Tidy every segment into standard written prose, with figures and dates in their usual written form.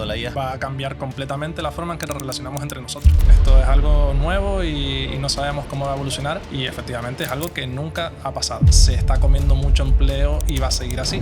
miedo a la IA? Va a cambiar completamente la forma en que nos relacionamos entre nosotros. Esto es algo nuevo y no sabemos cómo va a evolucionar, y efectivamente es algo que nunca ha pasado. Se está comiendo mucho empleo y va a seguir así.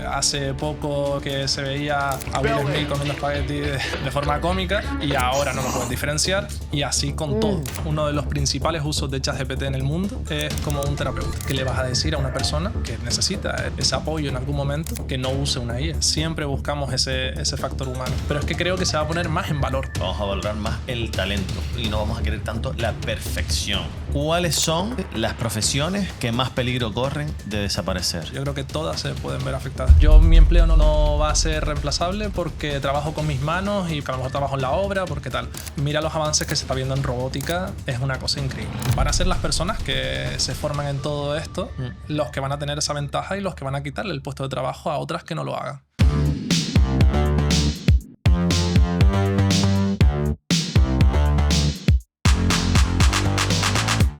Hace poco que se veía a Will Smith comiendo espagueti de forma cómica y ahora no lo puedes diferenciar, y así con todo. Uno de los principales usos de ChatGPT en el mundo es como un terapeuta. ¿Qué le vas a decir a una persona que necesita ese apoyo en algún momento que no use una IA? Siempre buscamos ese factor humano, pero es que creo que se va a poner más en valor. Vamos a valorar más el talento y no vamos a querer tanto la perfección. ¿Cuáles son las profesiones que más peligro corren de desaparecer? Yo creo que todas se pueden ver afectadas. Mi empleo no va a ser reemplazable porque trabajo con mis manos y a lo mejor trabajo en la obra, porque tal. Mira los avances que se está viendo en robótica, es una cosa increíble. Van a ser las personas que se forman en todo esto los que van a tener esa ventaja y los que van a quitarle el puesto de trabajo a otras que no lo hagan.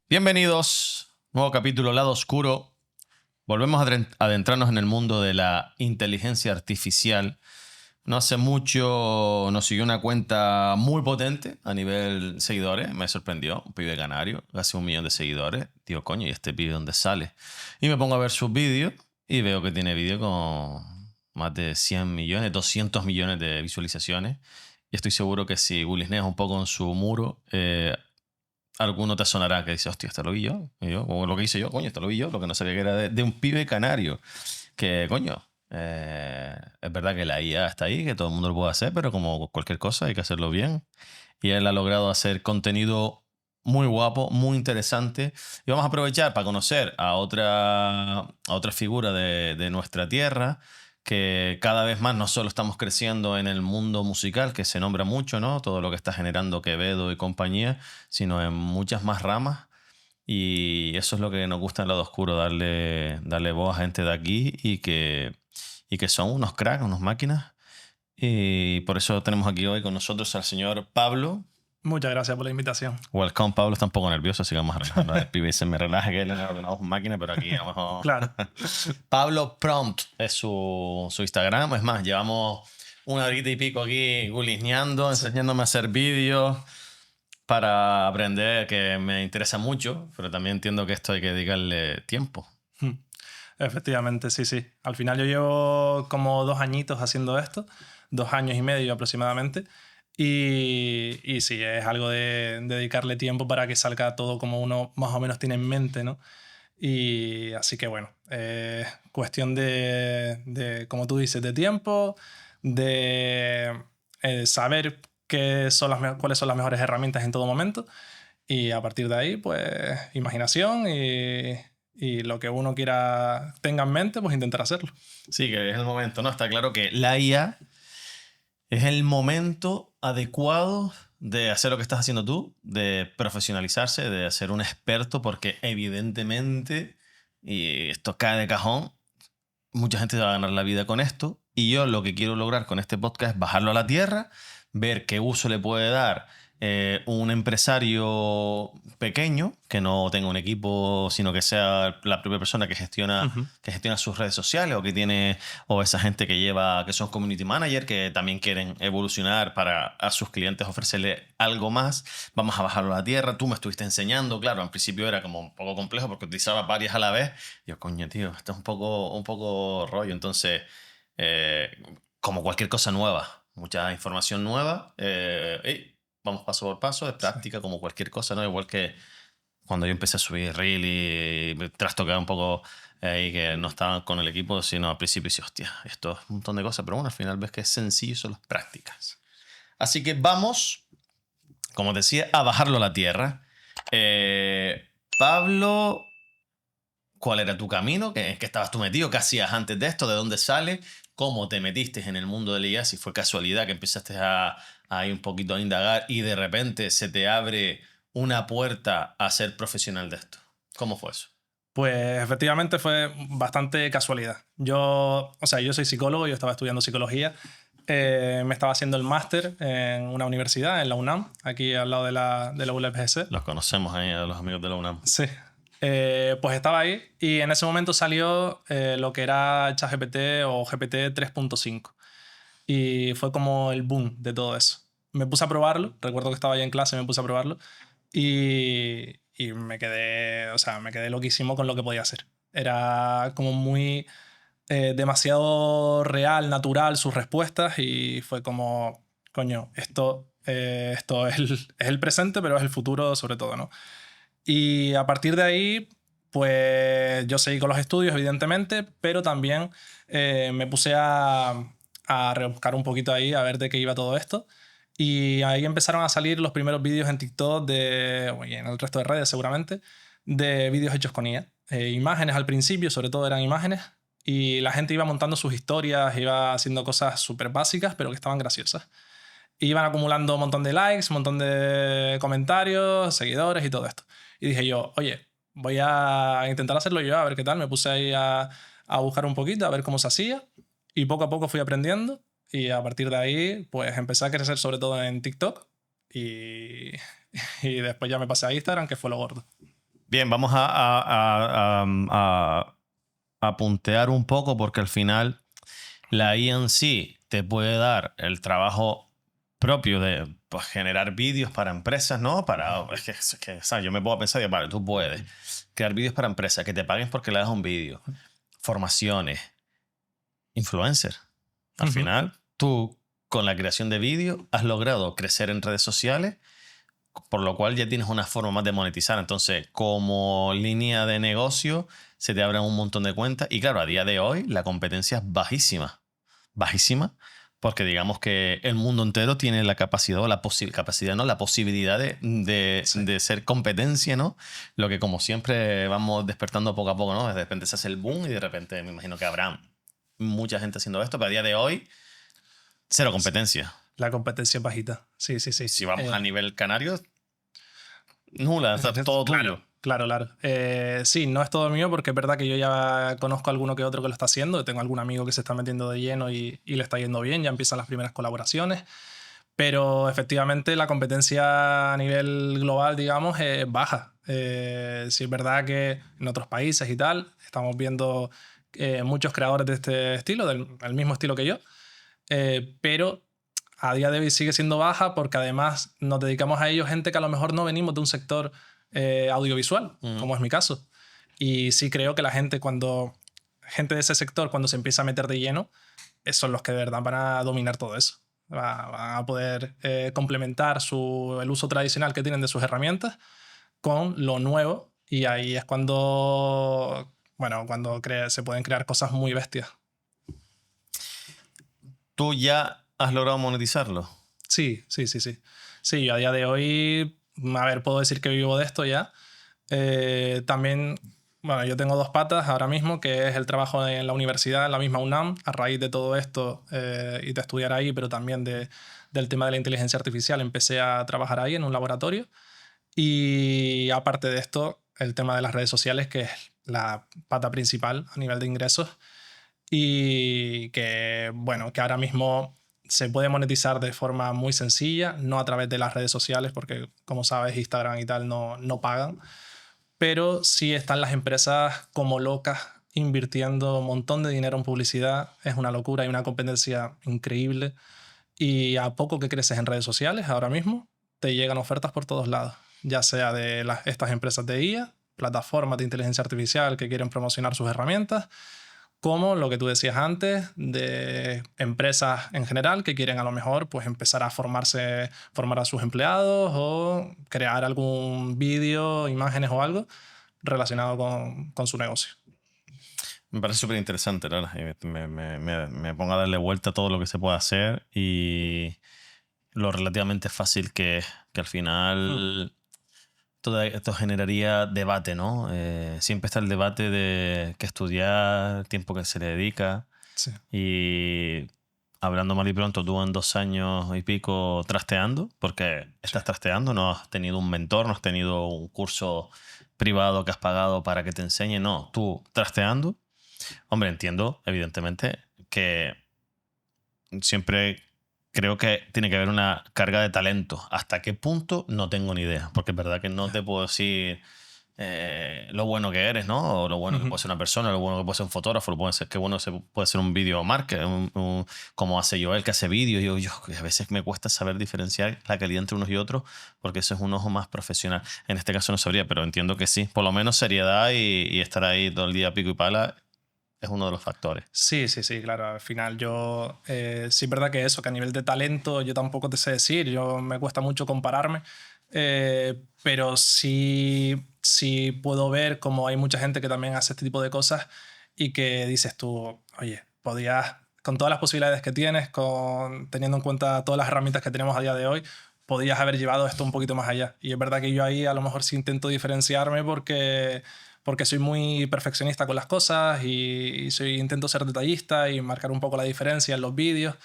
Bienvenidos, nuevo capítulo Lado Oscuro. Volvemos a adentrarnos en el mundo de la inteligencia artificial. No hace mucho nos siguió una cuenta muy potente a nivel seguidores. Me sorprendió, un pibe canario, casi 1 millón de seguidores. Digo, coño, ¿y este pibe dónde sale? Y me pongo a ver sus vídeos y veo que tiene vídeos con más de 100 millones, 200 millones de visualizaciones. Y estoy seguro que si googleas un poco en su muro, alguno te sonará que dice, hostia, esto lo vi yo. Y yo, o lo que hice yo, coño, esto lo vi yo. Lo que no sabía que era de un pibe canario. Que, coño, es verdad que la IA está ahí, que todo el mundo lo puede hacer, pero como cualquier cosa hay que hacerlo bien. Y él ha logrado hacer contenido muy guapo, muy interesante. Y vamos a aprovechar para conocer a otra figura de nuestra tierra, que cada vez más no solo estamos creciendo en el mundo musical, que se nombra mucho, ¿no? Todo lo que está generando Quevedo y compañía, sino en muchas más ramas. Y eso es lo que nos gusta en Lado Oscuro, darle voz a gente de aquí y que son unos cracks, unas máquinas. Y por eso tenemos aquí hoy con nosotros al señor Pablo. Muchas gracias por la invitación. Welcome, Pablo está un poco nervioso, así que vamos a relajarnos. El pibe se me relaja, que él en el ordenador es máquina, pero aquí vamos. Claro. Pablo Prompt es su Instagram. Es más, llevamos 1 horita y pico aquí googleando, enseñándome a hacer vídeos para aprender, que me interesa mucho, pero también entiendo que esto hay que dedicarle tiempo. Efectivamente, sí. Al final yo llevo como 2 añitos haciendo esto, 2 años y medio aproximadamente. Y sí, es algo de dedicarle tiempo para que salga todo como uno más o menos tiene en mente, ¿no? Y así que bueno, cuestión de, como tú dices, de tiempo, de saber cuáles son las mejores herramientas en todo momento, y a partir de ahí, pues, imaginación y lo que uno tenga en mente, pues intentar hacerlo. Sí, que es el momento, ¿no? Está claro que la IA es el momento adecuado de hacer lo que estás haciendo tú, de profesionalizarse, de ser un experto, porque evidentemente, y esto cae de cajón, mucha gente va a ganar la vida con esto. Y yo lo que quiero lograr con este podcast es bajarlo a la tierra, ver qué uso le puede dar un empresario pequeño, que no tenga un equipo, sino que sea la propia persona que gestiona sus redes sociales, o esa gente que son community manager, que también quieren evolucionar para a sus clientes ofrecerle algo más. Vamos a bajarlo a la tierra. Tú me estuviste enseñando, claro, al principio era como un poco complejo porque utilizaba varias a la vez. Y yo, coño, tío, esto es un poco rollo. Entonces, como cualquier cosa nueva, mucha información nueva, vamos paso por paso, de práctica, como cualquier cosa, ¿no? Igual que cuando yo empecé a subir reel y me trastocaba un poco y que no estaba con el equipo, sino al principio decía, hostia, esto es un montón de cosas, pero bueno, al final ves que es sencillo, son las prácticas. Así que vamos, como decía, a bajarlo a la tierra. Pablo, ¿cuál era tu camino? ¿En qué estabas tú metido? ¿Qué hacías antes de esto? ¿De dónde sale? ¿Cómo te metiste en el mundo del IA? Si fue casualidad que empezaste a ir un poquito a indagar y de repente se te abre una puerta a ser profesional de esto. ¿Cómo fue eso? Pues efectivamente fue bastante casualidad. Yo soy psicólogo, yo estaba estudiando psicología. Me estaba haciendo el máster en una universidad, en la UNAM, aquí al lado de la ULPGC. Los conocemos ahí, a los amigos de la UNAM. Sí. Pues estaba ahí y en ese momento salió lo que era ChatGPT o GPT 3.5. Y fue como el boom de todo eso. Me puse a probarlo, recuerdo que estaba ya en clase, me puse a probarlo y me quedé, o sea, me quedé loquísimo con lo que podía hacer. Era como muy demasiado real, natural sus respuestas y fue como, coño, esto es el presente, pero es el futuro sobre todo, ¿no? Y a partir de ahí, pues yo seguí con los estudios, evidentemente, pero también me puse a rebuscar un poquito ahí, a ver de qué iba todo esto. Y ahí empezaron a salir los primeros vídeos en TikTok y en el resto de redes seguramente, de vídeos hechos con IA. Imágenes al principio, sobre todo eran imágenes, y la gente iba montando sus historias, iba haciendo cosas súper básicas, pero que estaban graciosas. Iban acumulando un montón de likes, un montón de comentarios, seguidores y todo esto. Y dije yo, oye, voy a intentar hacerlo yo, a ver qué tal. Me puse ahí a buscar un poquito, a ver cómo se hacía. Y poco a poco fui aprendiendo. Y a partir de ahí, pues empecé a crecer sobre todo en TikTok. Y, y después ya me pasé a Instagram, que fue lo gordo. Bien, vamos a puntear un poco porque al final la IA en sí te puede dar el trabajo propio de pues, generar vídeos para empresas, ¿no? ¿Sabes? Yo me puedo pensar, vale, tú puedes crear vídeos para empresas, que te paguen porque le das un vídeo, formaciones, influencer. Al final, tú con la creación de vídeos has logrado crecer en redes sociales, por lo cual ya tienes una forma más de monetizar. Entonces, como línea de negocio, se te abren un montón de cuentas. Y claro, a día de hoy la competencia es bajísima. Bajísima. Porque digamos que el mundo entero tiene la capacidad o capacidad, ¿no? La posibilidad de ser competencia, ¿no? Lo que como siempre vamos despertando poco a poco, ¿no? De repente se hace el boom y de repente me imagino que habrá mucha gente haciendo esto, pero a día de hoy, cero competencia. La competencia es bajita. Sí, sí, sí. Si vamos a nivel canario, nula, está todo tuyo. Claro, claro. Sí, no es todo mío porque es verdad que yo ya conozco a alguno que otro que lo está haciendo. Tengo algún amigo que se está metiendo de lleno y le está yendo bien. Ya empiezan las primeras colaboraciones. Pero efectivamente la competencia a nivel global, digamos, es baja. Sí es verdad que en otros países y tal estamos viendo muchos creadores de este estilo, del mismo estilo que yo. Pero a día de hoy sigue siendo baja porque además nos dedicamos a ello gente que a lo mejor no venimos de un sector audiovisual, como es mi caso. Y sí creo que gente de ese sector, cuando se empieza a meter de lleno, son los que de verdad van a dominar todo eso. Van a poder complementar el uso tradicional que tienen de sus herramientas con lo nuevo y ahí es cuando se pueden crear cosas muy bestias. ¿Tú ya has logrado monetizarlo? Sí, sí, sí, sí. Sí, yo a día de hoy, a ver, puedo decir que vivo de esto ya. También, bueno, yo tengo dos patas ahora mismo, que es el trabajo en la universidad, en la misma UNAM, a raíz de todo esto y de estudiar ahí, pero también del tema de la inteligencia artificial, empecé a trabajar ahí en un laboratorio. Y aparte de esto, el tema de las redes sociales, que es la pata principal a nivel de ingresos y que, bueno, que ahora mismo se puede monetizar de forma muy sencilla, no a través de las redes sociales, porque como sabes, Instagram y tal no pagan, pero sí están las empresas como locas invirtiendo un montón de dinero en publicidad. Es una locura, hay una competencia increíble y a poco que creces en redes sociales ahora mismo, te llegan ofertas por todos lados, ya sea de estas empresas de IA, plataformas de inteligencia artificial que quieren promocionar sus herramientas, como lo que tú decías antes, de empresas en general que quieren a lo mejor pues empezar a formar a sus empleados o crear algún vídeo, imágenes o algo relacionado con su negocio. Me parece súper interesante, ¿no? Me pongo a darle vuelta a todo lo que se puede hacer y lo relativamente fácil que es, que al final todo esto generaría debate, ¿no? Siempre está el debate de qué estudiar, el tiempo que se le dedica. Sí. Y hablando mal y pronto, tú en 2 años y pico trasteando, porque estás trasteando, no has tenido un mentor, no has tenido un curso privado que has pagado para que te enseñe, no, tú trasteando. Hombre, entiendo, evidentemente, que siempre creo que tiene que haber una carga de talento. ¿Hasta qué punto? No tengo ni idea, porque es verdad que no te puedo decir lo bueno que eres, ¿no? O lo bueno que puede ser una persona, lo bueno que puede ser un fotógrafo, lo puede ser, qué bueno puede ser un video marketer, como hace Joel, que hace vídeos. Yo a veces me cuesta saber diferenciar la calidad entre unos y otros, porque eso es un ojo más profesional. En este caso no sabría, pero entiendo que sí. Por lo menos seriedad y estar ahí todo el día pico y pala es uno de los factores. Sí, claro. Al final yo sí es verdad que eso, que a nivel de talento yo tampoco te sé decir, me cuesta mucho compararme, pero sí puedo ver cómo hay mucha gente que también hace este tipo de cosas y que dices tú, oye, podías, con todas las posibilidades que tienes, teniendo en cuenta todas las herramientas que tenemos a día de hoy, podías haber llevado esto un poquito más allá. Y es verdad que yo ahí a lo mejor sí intento diferenciarme porque soy muy perfeccionista con las cosas y intento ser detallista y marcar un poco la diferencia en los vídeos.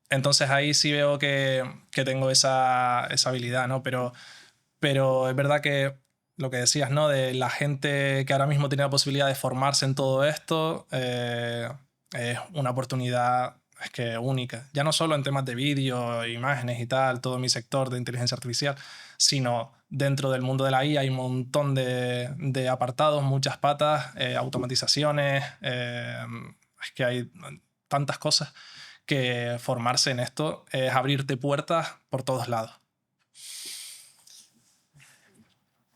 Entonces ahí sí veo que tengo esa habilidad, ¿no? Pero es verdad que lo que decías, ¿no? De la gente que ahora mismo tiene la posibilidad de formarse en todo esto, es una oportunidad es que única. Ya no solo en temas de vídeo, imágenes y tal, todo mi sector de inteligencia artificial, sino dentro del mundo de la IA hay un montón de apartados, muchas patas, automatizaciones, es que hay tantas cosas que formarse en esto es abrirte puertas por todos lados.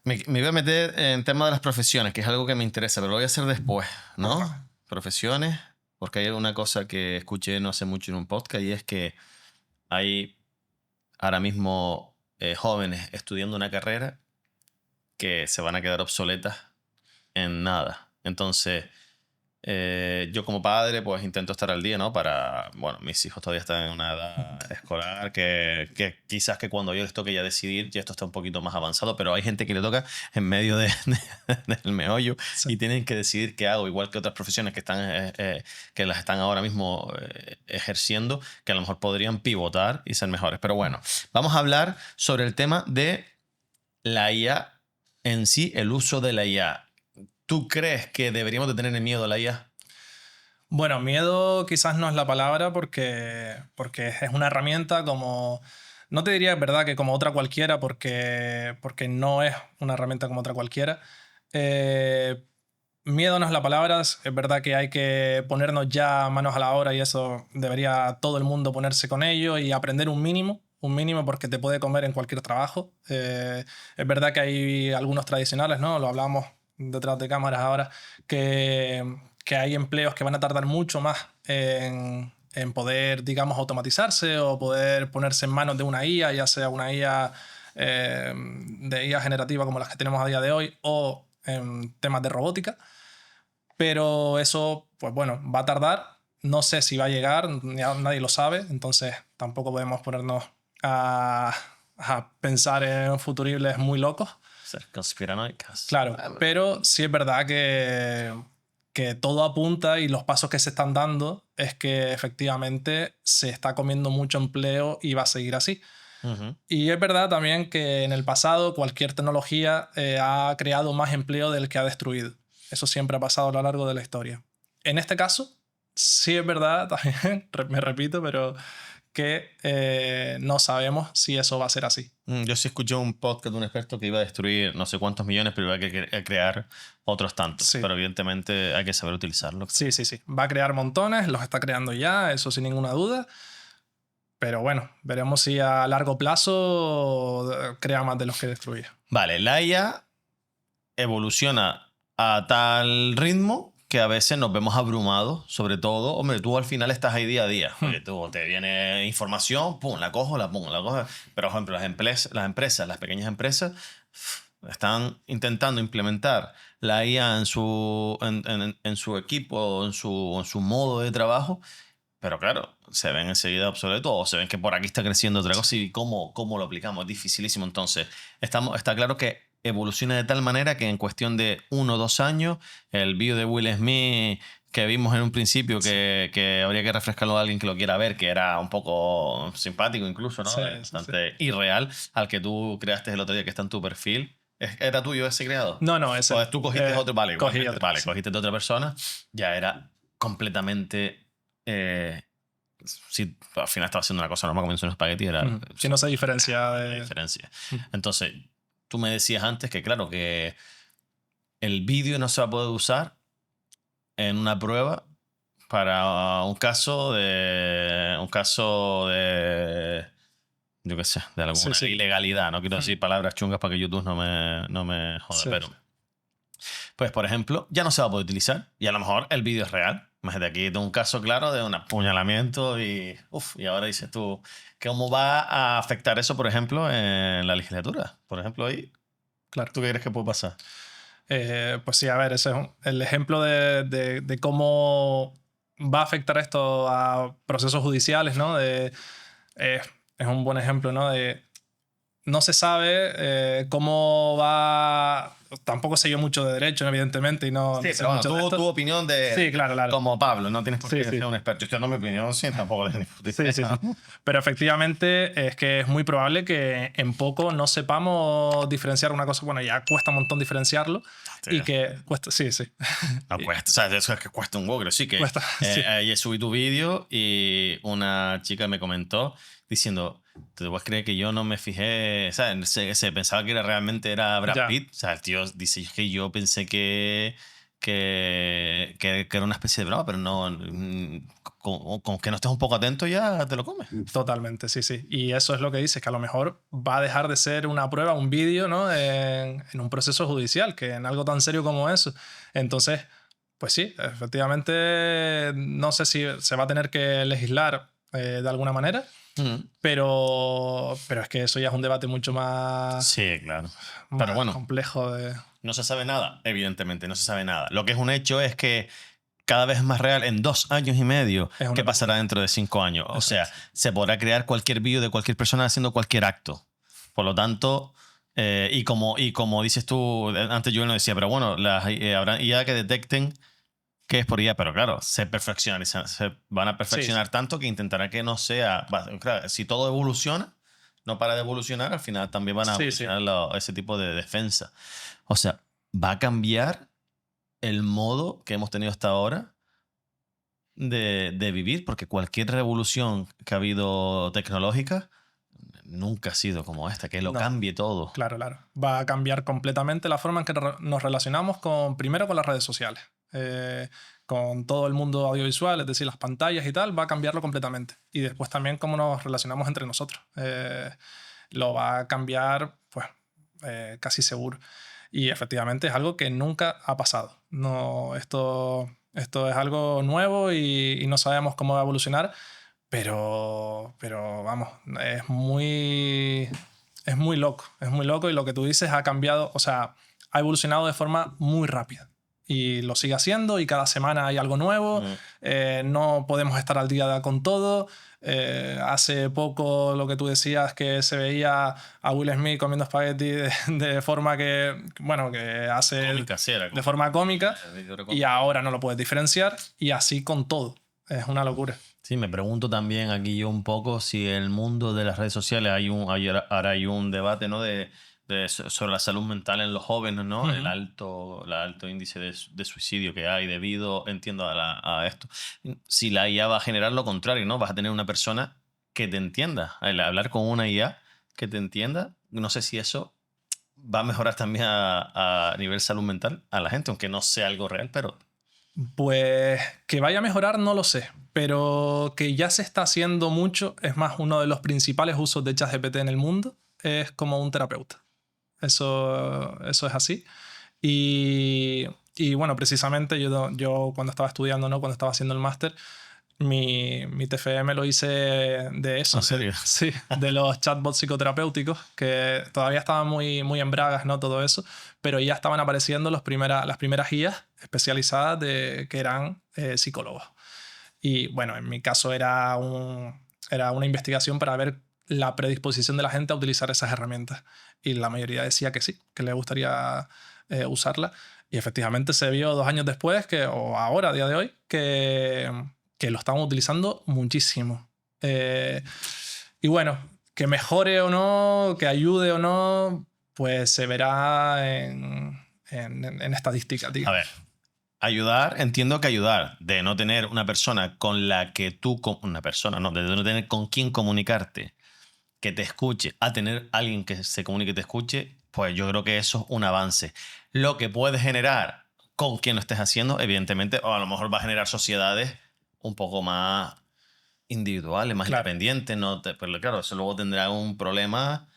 Me voy a meter en tema de las profesiones, que es algo que me interesa, pero lo voy a hacer después, ¿no? Ajá. Profesiones, porque hay una cosa que escuché no hace mucho en un podcast y es que hay ahora mismo jóvenes estudiando una carrera que se van a quedar obsoletas en nada. Entonces, yo como padre, pues intento estar al día, ¿no? Bueno, mis hijos todavía están en una edad escolar que quizás que cuando yo les toque ya decidir, ya esto está un poquito más avanzado, pero hay gente que le toca en medio del meollo Sí. y tienen que decidir qué hago, igual que otras profesiones que las están ahora mismo ejerciendo, que a lo mejor podrían pivotar y ser mejores. Pero bueno, vamos a hablar sobre el tema de la IA en sí, el uso de la IA. ¿Tú crees que deberíamos de tener miedo a la IA? Bueno, miedo quizás no es la palabra porque es una herramienta como... No te diría, verdad, que como otra cualquiera porque no es una herramienta como otra cualquiera. Miedo no es la palabra, es verdad que hay que ponernos ya manos a la obra y eso debería todo el mundo ponerse con ello y aprender un mínimo porque te puede comer en cualquier trabajo. Es verdad que hay algunos tradicionales, ¿no? Lo hablamos detrás de cámaras ahora, que hay empleos que van a tardar mucho más en poder, digamos, automatizarse o poder ponerse en manos de una IA, ya sea una IA de IA generativa como las que tenemos a día de hoy o en temas de robótica. Pero eso, pues bueno, va a tardar. No sé si va a llegar, nadie lo sabe, entonces tampoco podemos ponernos a pensar en futuribles muy locos. Ser conspiranoicas. Claro, pero sí es verdad que todo apunta y los pasos que se están dando es que efectivamente se está comiendo mucho empleo y va a seguir así. Uh-huh. Y es verdad también que en el pasado cualquier tecnología ha creado más empleo del que ha destruido. Eso siempre ha pasado a lo largo de la historia. En este caso, sí es verdad, también, me repito, pero que no sabemos si eso va a ser así. Yo sí escuché un podcast de un experto que iba a destruir no sé cuántos millones, pero iba a crear otros tantos. Sí. Pero evidentemente hay que saber utilizarlo. Sí. Va a crear montones, los está creando ya, eso sin ninguna duda. Pero bueno, veremos si a largo plazo crea más de los que destruye. Vale, la IA evoluciona a tal ritmo que a veces nos vemos abrumados, sobre todo, hombre, tú al final estás ahí día a día. Oye, tú te viene información, pum, la cojo. Pero, por ejemplo, las pequeñas empresas, están intentando implementar la IA en su equipo, en su modo de trabajo, pero claro, se ven enseguida obsoletos o se ven que por aquí está creciendo otra cosa y cómo lo aplicamos. Es dificilísimo. Entonces, está claro que evoluciona de tal manera que en cuestión de 1 o 2 años, el vídeo de Will Smith que vimos en un principio, que habría que refrescarlo a alguien que lo quiera ver, que era un poco simpático incluso, ¿no? Sí, Bastante irreal, al que tú creaste el otro día que está en tu perfil. ¿Era tuyo ese creado? No, ese. Pues tú cogiste otro, vale, Cogí otro, vale, sí. cogiste de otra persona, ya era completamente... si al final estaba haciendo una cosa normal como un espagueti, era... Si no se diferencia diferencia. Entonces, tú me decías antes que claro, que el vídeo no se va a poder usar en una prueba para un caso de yo qué sé, de alguna Sí. ilegalidad. No quiero decir palabras chungas para que YouTube no me joda, Sí. pero pues por ejemplo, ya no se va a poder utilizar y a lo mejor el vídeo es real. Imagínate, aquí tengo un caso claro de un apuñalamiento y ahora dices tú, ¿cómo va a afectar eso, por ejemplo, en la legislatura? Por ejemplo, ahí, Claro. ¿tú qué crees que puede pasar? Pues sí, a ver, ese es el ejemplo de cómo va a afectar esto a procesos judiciales, ¿no? Es un buen ejemplo, ¿no? No se sabe cómo va. Tampoco sé yo mucho de derecho, evidentemente, y no Sí, sé pero bueno, mucho de esto. tu opinión Sí, claro. como Pablo, no tienes por Sí, qué sí. ser un experto. Yo estoy dando mi opinión, sí, tampoco le Sí. Pero efectivamente es que es muy probable que en poco no sepamos diferenciar una cosa. Bueno, ya cuesta un montón diferenciarlo. Y que cuesta. Sí. No cuesta, o sea, eso es que cuesta un huevo, pero sí que Cuesta, sí. ayer subí tu vídeo y una chica me comentó diciendo, ¿te puedes creer que yo no me fijé? O sea, se pensaba que realmente era Brad Ya. Pitt. O sea, el tío dice, es que yo pensé que era una especie de broma, pero no, con que no estés un poco atento ya te lo comes. Totalmente, sí. Y eso es lo que dices, que a lo mejor va a dejar de ser una prueba, un vídeo, ¿no? En un proceso judicial, que en algo tan serio como eso. Entonces, pues sí, efectivamente, no sé si se va a tener que legislar de alguna manera, pero es que eso ya es un debate mucho Sí, claro. más Pero bueno, complejo de... no se sabe nada, evidentemente, no se sabe nada. Lo que es un hecho es que cada vez es más real en 2 años y medio. Es una ¿Qué pasará locura. dentro de 5 años? O sea, Exacto. se podrá crear cualquier vídeo de cualquier persona haciendo cualquier acto. Por lo tanto, y como dices tú, antes yo no decía, pero bueno, habrá IA que detecten que es por IA, pero claro, se van a Sí. perfeccionar tanto que intentará que no sea. Claro, si todo evoluciona, no para de evolucionar, al final también van a Sí. evolucionar ese tipo de defensa. O sea, va a cambiar el modo que hemos tenido hasta ahora de vivir, porque cualquier revolución que ha habido tecnológica nunca ha sido como esta, que lo No. cambie todo. Claro. Va a cambiar completamente la forma en que nos relacionamos primero con las redes sociales, con todo el mundo audiovisual, es decir, las pantallas y tal, va a cambiarlo completamente. Y después también cómo nos relacionamos entre nosotros. Lo va a cambiar, pues, casi seguro. Y efectivamente es algo que nunca ha pasado. No, esto es algo nuevo y no sabemos cómo va a evolucionar, pero vamos, es muy loco y lo que tú dices ha cambiado, o sea, ha evolucionado de forma muy rápida y lo sigue haciendo y cada semana hay algo nuevo, no podemos estar al día con todo. Hace poco lo que tú decías, que se veía a Will Smith comiendo espagueti de forma que, bueno, que hace Cómica, sí, era de forma cómica y ahora no lo puedes diferenciar y así con todo. Es una locura. Sí, me pregunto también aquí yo un poco si en el mundo de las redes sociales ahora hay un debate, ¿no? Sobre la salud mental en los jóvenes, ¿no? Ujú. El alto índice de suicidio que hay debido, entiendo, a esto. Si la IA va a generar lo contrario, ¿no? Vas a tener una persona que te entienda. El hablar con una IA que te entienda, no sé si eso va a mejorar también a nivel salud mental a la gente, aunque no sea algo real, pero Pues que vaya a mejorar no lo sé, pero que ya se está haciendo mucho, es más, uno de los principales usos de ChatGPT en el mundo es como un terapeuta. Eso es así. Y bueno, precisamente yo cuando estaba estudiando, ¿no? Cuando estaba haciendo el máster, mi TFM lo hice de eso. ¿en serio? Sí, de los chatbots psicoterapéuticos, que todavía estaban muy en bragas, ¿no? Todo eso, pero ya estaban apareciendo las primeras guías especializadas que eran psicólogos. Y bueno, en mi caso era una investigación para ver la predisposición de la gente a utilizar esas herramientas. Y la mayoría decía que sí, que le gustaría usarla. Y efectivamente se vio 2 años después, o ahora, a día de hoy, que lo estamos utilizando muchísimo. Y bueno, que mejore o no, que ayude o no, pues se verá en estadísticas, tío. A ver, ayudar, entiendo que ayudar, de no tener una persona con la que una persona, no, de no tener con quién comunicarte, que te escuche, a tener alguien que se comunique y te escuche, pues yo creo que eso es un avance. Lo que puede generar con quien lo estés haciendo, evidentemente, o a lo mejor va a generar sociedades un poco más individuales, más Claro. independientes, ¿no? Pero claro, eso luego tendrá un problema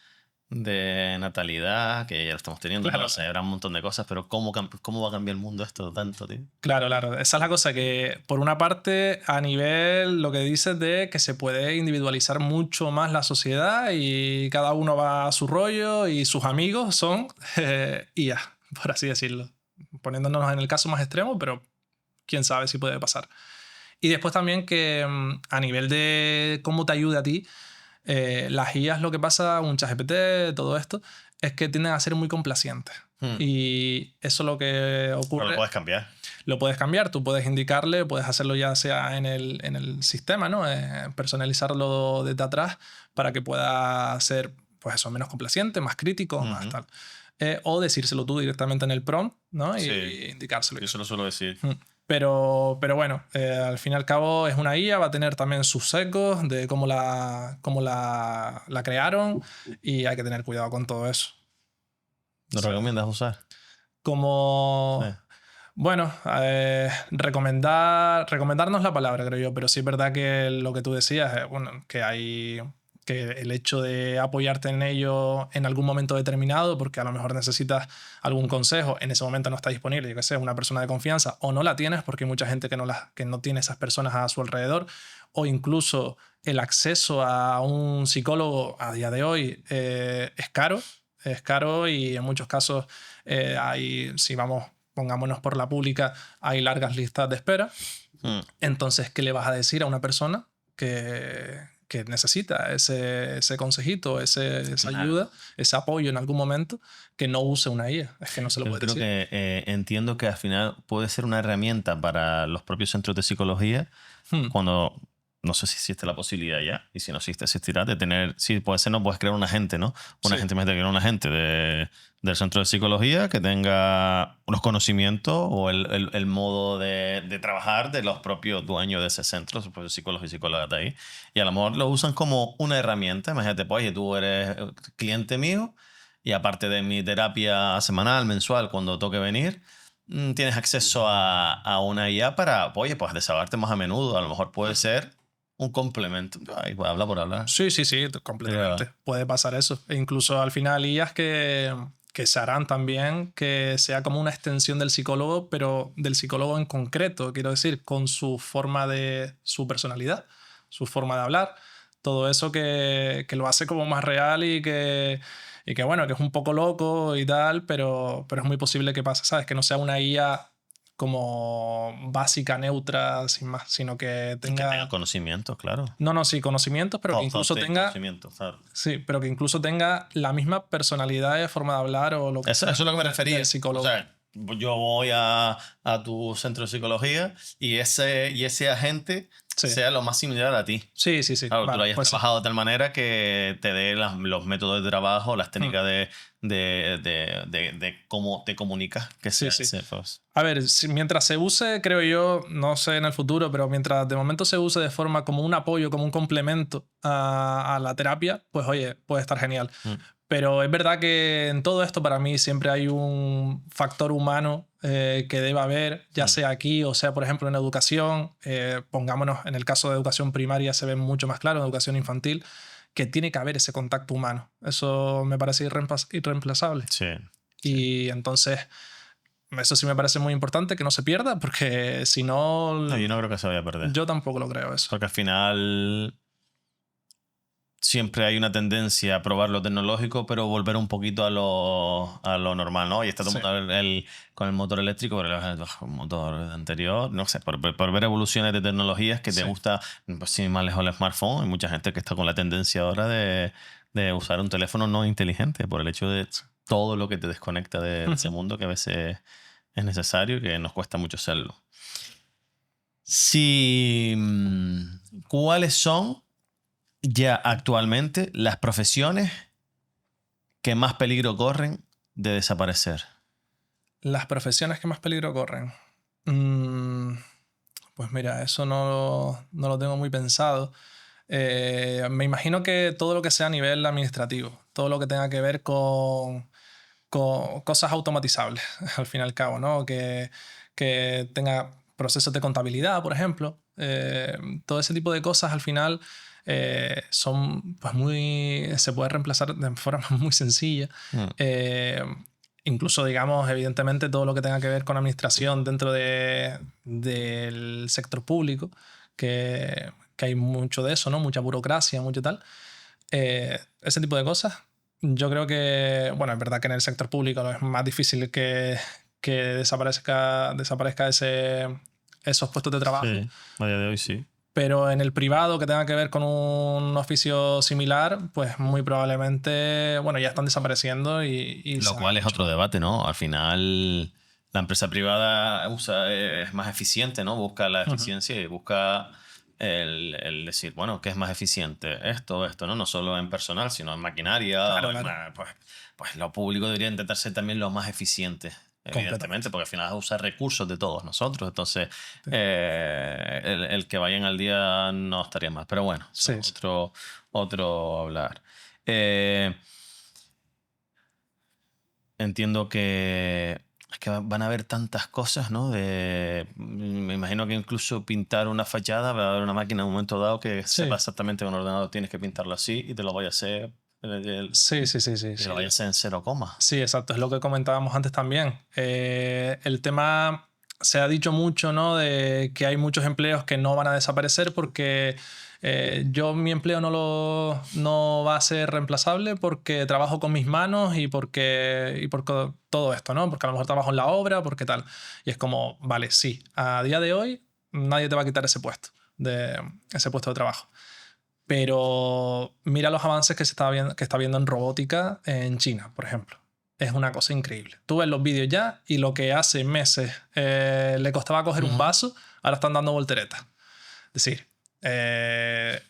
de natalidad, que ya lo estamos teniendo, Claro. no sé, habrá un montón de cosas, pero ¿cómo va a cambiar el mundo esto tanto, tío? Claro, claro. Esa es la cosa que, por una parte, a nivel lo que dices de que se puede individualizar mucho más la sociedad y cada uno va a su rollo y sus amigos son IA, por así decirlo. Poniéndonos en el caso más extremo, pero quién sabe si puede pasar. Y después también que a nivel de cómo te ayude a ti, las IAs, lo que pasa, un ChatGPT, todo esto, es que tienden a ser muy complacientes. Y eso es lo que ocurre. Pero lo puedes cambiar. Lo puedes cambiar, tú puedes indicarle, puedes hacerlo ya sea en el sistema, ¿no? Personalizarlo desde atrás para que pueda ser, pues eso, menos complaciente, más crítico, más tal. O decírselo tú directamente en el prompt, ¿no? Sí. Y indicárselo. Yo eso lo suelo decir. Pero bueno, al fin y al cabo es una IA, va a tener también sus sesgos de cómo la crearon y hay que tener cuidado con todo eso. ¿Lo recomiendas usar? Como... Sí. Bueno, recomendarnos la palabra, creo yo, pero sí es verdad que lo que tú decías, bueno, que el hecho de apoyarte en ello en algún momento determinado, porque a lo mejor necesitas algún consejo, en ese momento no está disponible, yo que sé, una persona de confianza, o no la tienes porque hay mucha gente que no tiene esas personas a su alrededor, o incluso el acceso a un psicólogo a día de hoy es caro y en muchos casos si vamos, pongámonos por la pública, hay largas listas de espera. Entonces, ¿qué le vas a decir a una persona que necesita ese consejito, esa ayuda, ese apoyo en algún momento, que no use una IA? Es que no se lo puede decir. Creo que entiendo que al final puede ser una herramienta para los propios centros de psicología cuando... No sé si existe la posibilidad ya, y si no existe, existirá, de tener... Sí, puede ser, no puedes crear un agente, ¿no? Un agente, imagínate, crear un agente del centro de psicología que tenga unos conocimientos o el modo de trabajar de los propios dueños de ese centro, los propios psicólogos y psicólogas de ahí. Y a lo mejor lo usan como una herramienta. Imagínate, pues, oye, tú eres cliente mío y aparte de mi terapia semanal, mensual, cuando toque venir, tienes acceso a una IA para, oye, pues desahogarte más a menudo. A lo mejor puede ser un complemento. Ay, pues, habla por hablar. Sí, completamente. Puede pasar eso. E incluso al final IAs que se harán también que sea como una extensión del psicólogo, pero del psicólogo en concreto, quiero decir, con su su personalidad, su forma de hablar, todo eso que lo hace como más real y que bueno, que es un poco loco y tal, pero es muy posible que pase, ¿sabes? Que no sea una IA como básica, neutra, sin más, sino que tenga conocimientos, claro. No, sí, conocimientos, pero que incluso tenga... Claro. Sí, pero que incluso tenga la misma personalidad de forma de hablar o lo que Eso es lo que me refería. Psicólogo. O sea, yo voy a tu centro de psicología y ese agente sea lo más similar a ti. Sí. Claro, tú lo hayas trabajado de tal manera que te dé los métodos de trabajo, las técnicas de cómo te comunicas. Que Sí. pues. A ver, mientras se use, creo yo, no sé en el futuro, pero mientras de momento se use de forma como un apoyo, como un complemento a la terapia, pues oye, puede estar genial. Pero es verdad que en todo esto para mí siempre hay un factor humano que debe haber, ya sea aquí o sea, por ejemplo, en educación. Pongámonos, en el caso de educación primaria se ve mucho más claro, en educación infantil, que tiene que haber ese contacto humano. Eso me parece irreemplazable. Sí. Y entonces, eso sí me parece muy importante, que no se pierda, porque si no... No, yo no creo que se vaya a perder. Yo tampoco lo creo eso. Porque al final... Siempre hay una tendencia a probar lo tecnológico, pero volver un poquito a lo normal, ¿no? Y está todo con el motor eléctrico, pero el motor anterior, no sé, por ver evoluciones de tecnologías que te gusta, pues sin ir más lejos el smartphone. Hay mucha gente que está con la tendencia ahora de usar un teléfono no inteligente por el hecho de todo lo que te desconecta de ese mundo que a veces es necesario y que nos cuesta mucho hacerlo. ¿Cuáles son ya actualmente las profesiones que más peligro corren de desaparecer? Las profesiones que más peligro corren. Pues mira, eso no lo tengo muy pensado. Me imagino que todo lo que sea a nivel administrativo, todo lo que tenga que ver con cosas automatizables, al fin y al cabo, ¿no? Que tenga procesos de contabilidad, por ejemplo. Todo ese tipo de cosas al final son pues se puede reemplazar de forma muy sencilla. Incluso, digamos, evidentemente todo lo que tenga que ver con administración dentro del sector público, que hay mucho de eso, ¿no? Mucha burocracia, mucho tal. Ese tipo de cosas. Yo creo que, bueno, es verdad que en el sector público es más difícil que desaparezca esos puestos de trabajo. Sí, a día de hoy sí. Pero en el privado que tenga que ver con un oficio similar, pues muy probablemente, bueno, ya están desapareciendo Lo cual es otro debate, ¿no? Al final la empresa privada es más eficiente, ¿no? Busca la eficiencia y busca el decir, bueno, ¿qué es más eficiente? Esto, ¿no? No solo en personal, sino en maquinaria. Claro. Pues lo público debería intentar ser también lo más eficiente. Evidentemente, porque al final es usar recursos de todos nosotros. Entonces, sí. El que vayan al día no estaría mal. Pero bueno, sí. Otro hablar. Entiendo que es que van a haber tantas cosas, ¿no? Me imagino que incluso pintar una fachada va a haber una máquina en un momento dado que sepa exactamente con un ordenador tienes que pintarlo así y te lo vaya a hacer. Sí. Que lo vaya a hacer en 0, Sí, exacto. Es lo que comentábamos antes también. El tema se ha dicho mucho, ¿no? De que hay muchos empleos que no van a desaparecer porque mi empleo no va a ser reemplazable porque trabajo con mis manos y por todo esto, ¿no? Porque a lo mejor trabajo en la obra, porque tal. Y es como, vale, sí, a día de hoy nadie te va a quitar ese puesto de trabajo. Pero mira los avances que está viendo en robótica en China, por ejemplo. Es una cosa increíble. Tú ves los vídeos ya y lo que hace meses le costaba coger un vaso, ahora están dando volteretas. Es decir,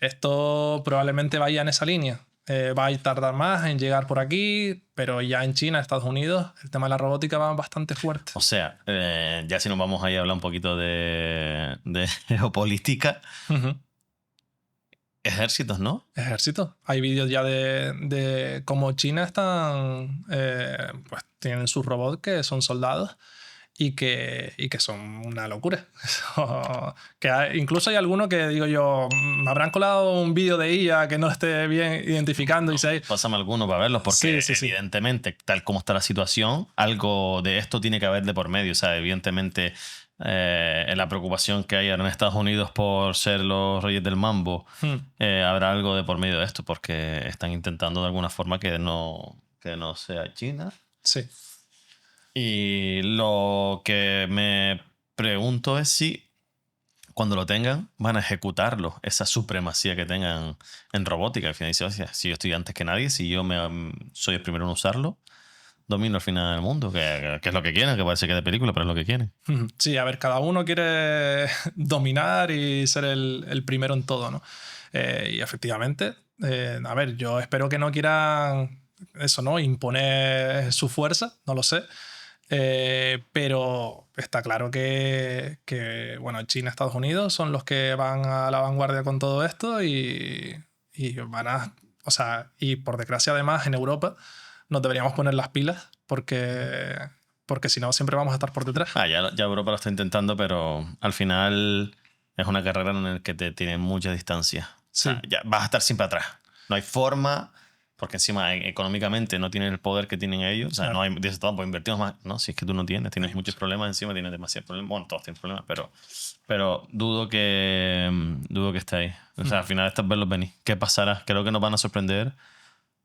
esto probablemente vaya en esa línea. Va a tardar más en llegar por aquí, pero ya en China, Estados Unidos, el tema de la robótica va bastante fuerte. O sea, ya si nos vamos ahí a hablar un poquito de geopolítica... Ejércitos, ¿no? Ejércitos. Hay vídeos ya de cómo China pues tienen sus robots que son soldados y que son una locura. Incluso hay alguno que digo yo, me habrán colado un vídeo de IA que no esté bien identificando. Pásame alguno para verlos porque evidentemente, tal como está la situación, algo de esto tiene que haber de por medio. O sea, evidentemente... en la preocupación que hay ahora en Estados Unidos por ser los reyes del mambo, habrá algo de por medio de esto porque están intentando de alguna forma que no sea China. Sí. Y lo que me pregunto es si cuando lo tengan van a ejecutarlo, esa supremacía que tengan en robótica. Al final dice, si yo estoy antes que nadie, si yo soy el primero en usarlo, domino al final del mundo, que es lo que quieren, que parece que es de película, pero es lo que quieren. Sí, a ver, cada uno quiere dominar y ser el primero en todo, ¿no? Y efectivamente, a ver, yo espero que no quieran eso, ¿no? Imponer su fuerza, no lo sé. Pero está claro que bueno, China, Estados Unidos son los que van a la vanguardia con todo esto y van a... O sea, y por desgracia además en Europa nos deberíamos poner las pilas porque si no siempre vamos a estar por detrás. Ya Europa lo está intentando, pero al final es una carrera en la que te tiene mucha distancia. Sí. O sea, ya vas a estar siempre atrás. No hay forma, porque encima económicamente no tienen el poder que tienen ellos. O sea, no hay, dices todo, pues invertimos más. No, si es que tú no tienes muchos problemas encima, tienes demasiados problemas. Bueno, todos tienen problemas, pero dudo que esté ahí. O sea, al final estás verlos venir. ¿Qué pasará? Creo que nos van a sorprender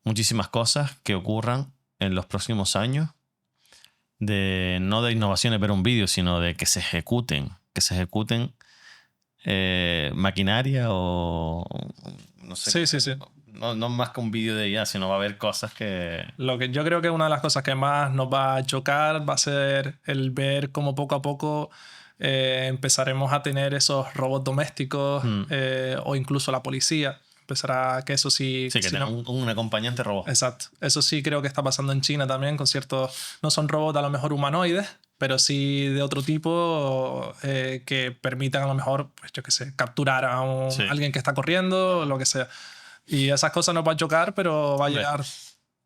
muchísimas cosas que ocurran en los próximos años, no de innovaciones ver un vídeo, sino de que se ejecuten maquinaria o no sé. Sí. No más que un vídeo de IA, sino va a haber cosas que... Lo que yo creo que una de las cosas que más nos va a chocar va a ser el ver cómo poco a poco empezaremos a tener esos robots domésticos o incluso la policía. Empezará que eso sí... Sí, que tenga un acompañante robot. Exacto. Eso sí creo que está pasando en China también con ciertos... No son robots a lo mejor humanoides, pero sí de otro tipo que permitan a lo mejor, pues yo qué sé, capturar a alguien que está corriendo o lo que sea. Y esas cosas nos van a chocar, pero va a llegar.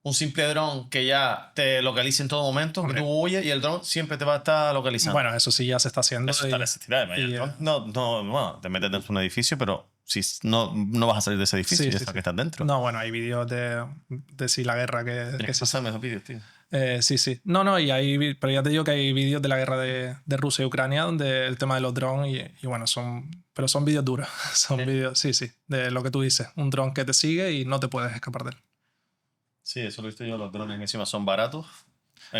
un simple dron que ya te localice en todo momento, que tú huyes y el dron siempre te va a estar localizando. Bueno, eso sí ya se está haciendo. Eso está desestimado. Bueno, te metes dentro de un edificio, pero si no vas a salir de ese edificio, ya sabes que estás dentro. No, bueno, hay vídeos de si la guerra que se... Pásame esos vídeos, tío. Sí. No, pero ya te digo que hay vídeos de la guerra de Rusia y Ucrania donde el tema de los drones y bueno, son vídeos duros. Son vídeos, sí, de lo que tú dices. Un dron que te sigue y no te puedes escapar de él. Sí, eso lo he visto yo. Los drones encima son baratos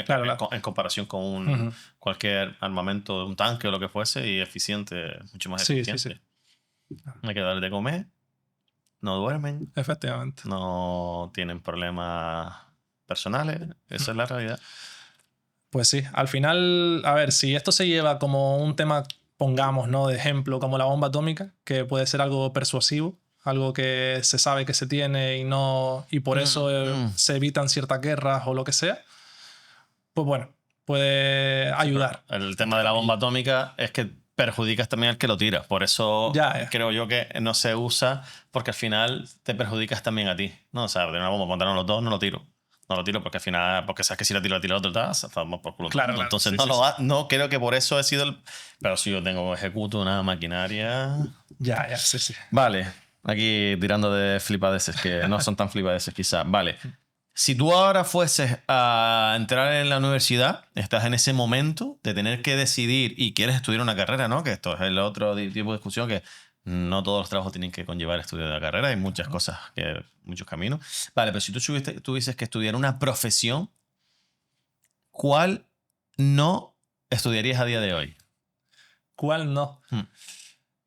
Claro. en comparación con cualquier armamento de un tanque o lo que fuese y eficiente, mucho más eficiente. Hay que darle de comer, no duermen. Efectivamente. No tienen problemas personales. Esa es la realidad. Pues sí, al final, a ver, si esto se lleva como un tema, pongamos, ¿no? De ejemplo, como la bomba atómica, que puede ser algo persuasivo, algo que se sabe que se tiene y por eso se evitan ciertas guerras o lo que sea, pues bueno, puede ayudar. El tema de la bomba atómica es que perjudicas también al que lo tira. Por eso creo yo que no se usa, porque al final te perjudicas también a ti. No, o sea, de una bomba, montaron los dos, no lo tiro. No lo tiro porque al final, porque sabes que si la tiro otro, vamos por culo. Claro, entonces no creo que por eso he sido el... Pero si yo ejecuto una maquinaria... Sí. Vale, aquí tirando de flipadeces, que no son tan flipadeces quizás. Vale. Si tú ahora fueses a entrar en la universidad, estás en ese momento de tener que decidir y quieres estudiar una carrera, ¿no? Que esto es el otro tipo de discusión, que no todos los trabajos tienen que conllevar estudio de la carrera, hay muchas cosas, muchos caminos. Vale, pero si tú tuvieses que estudiar una profesión, ¿cuál no estudiarías a día de hoy? ¿Cuál no?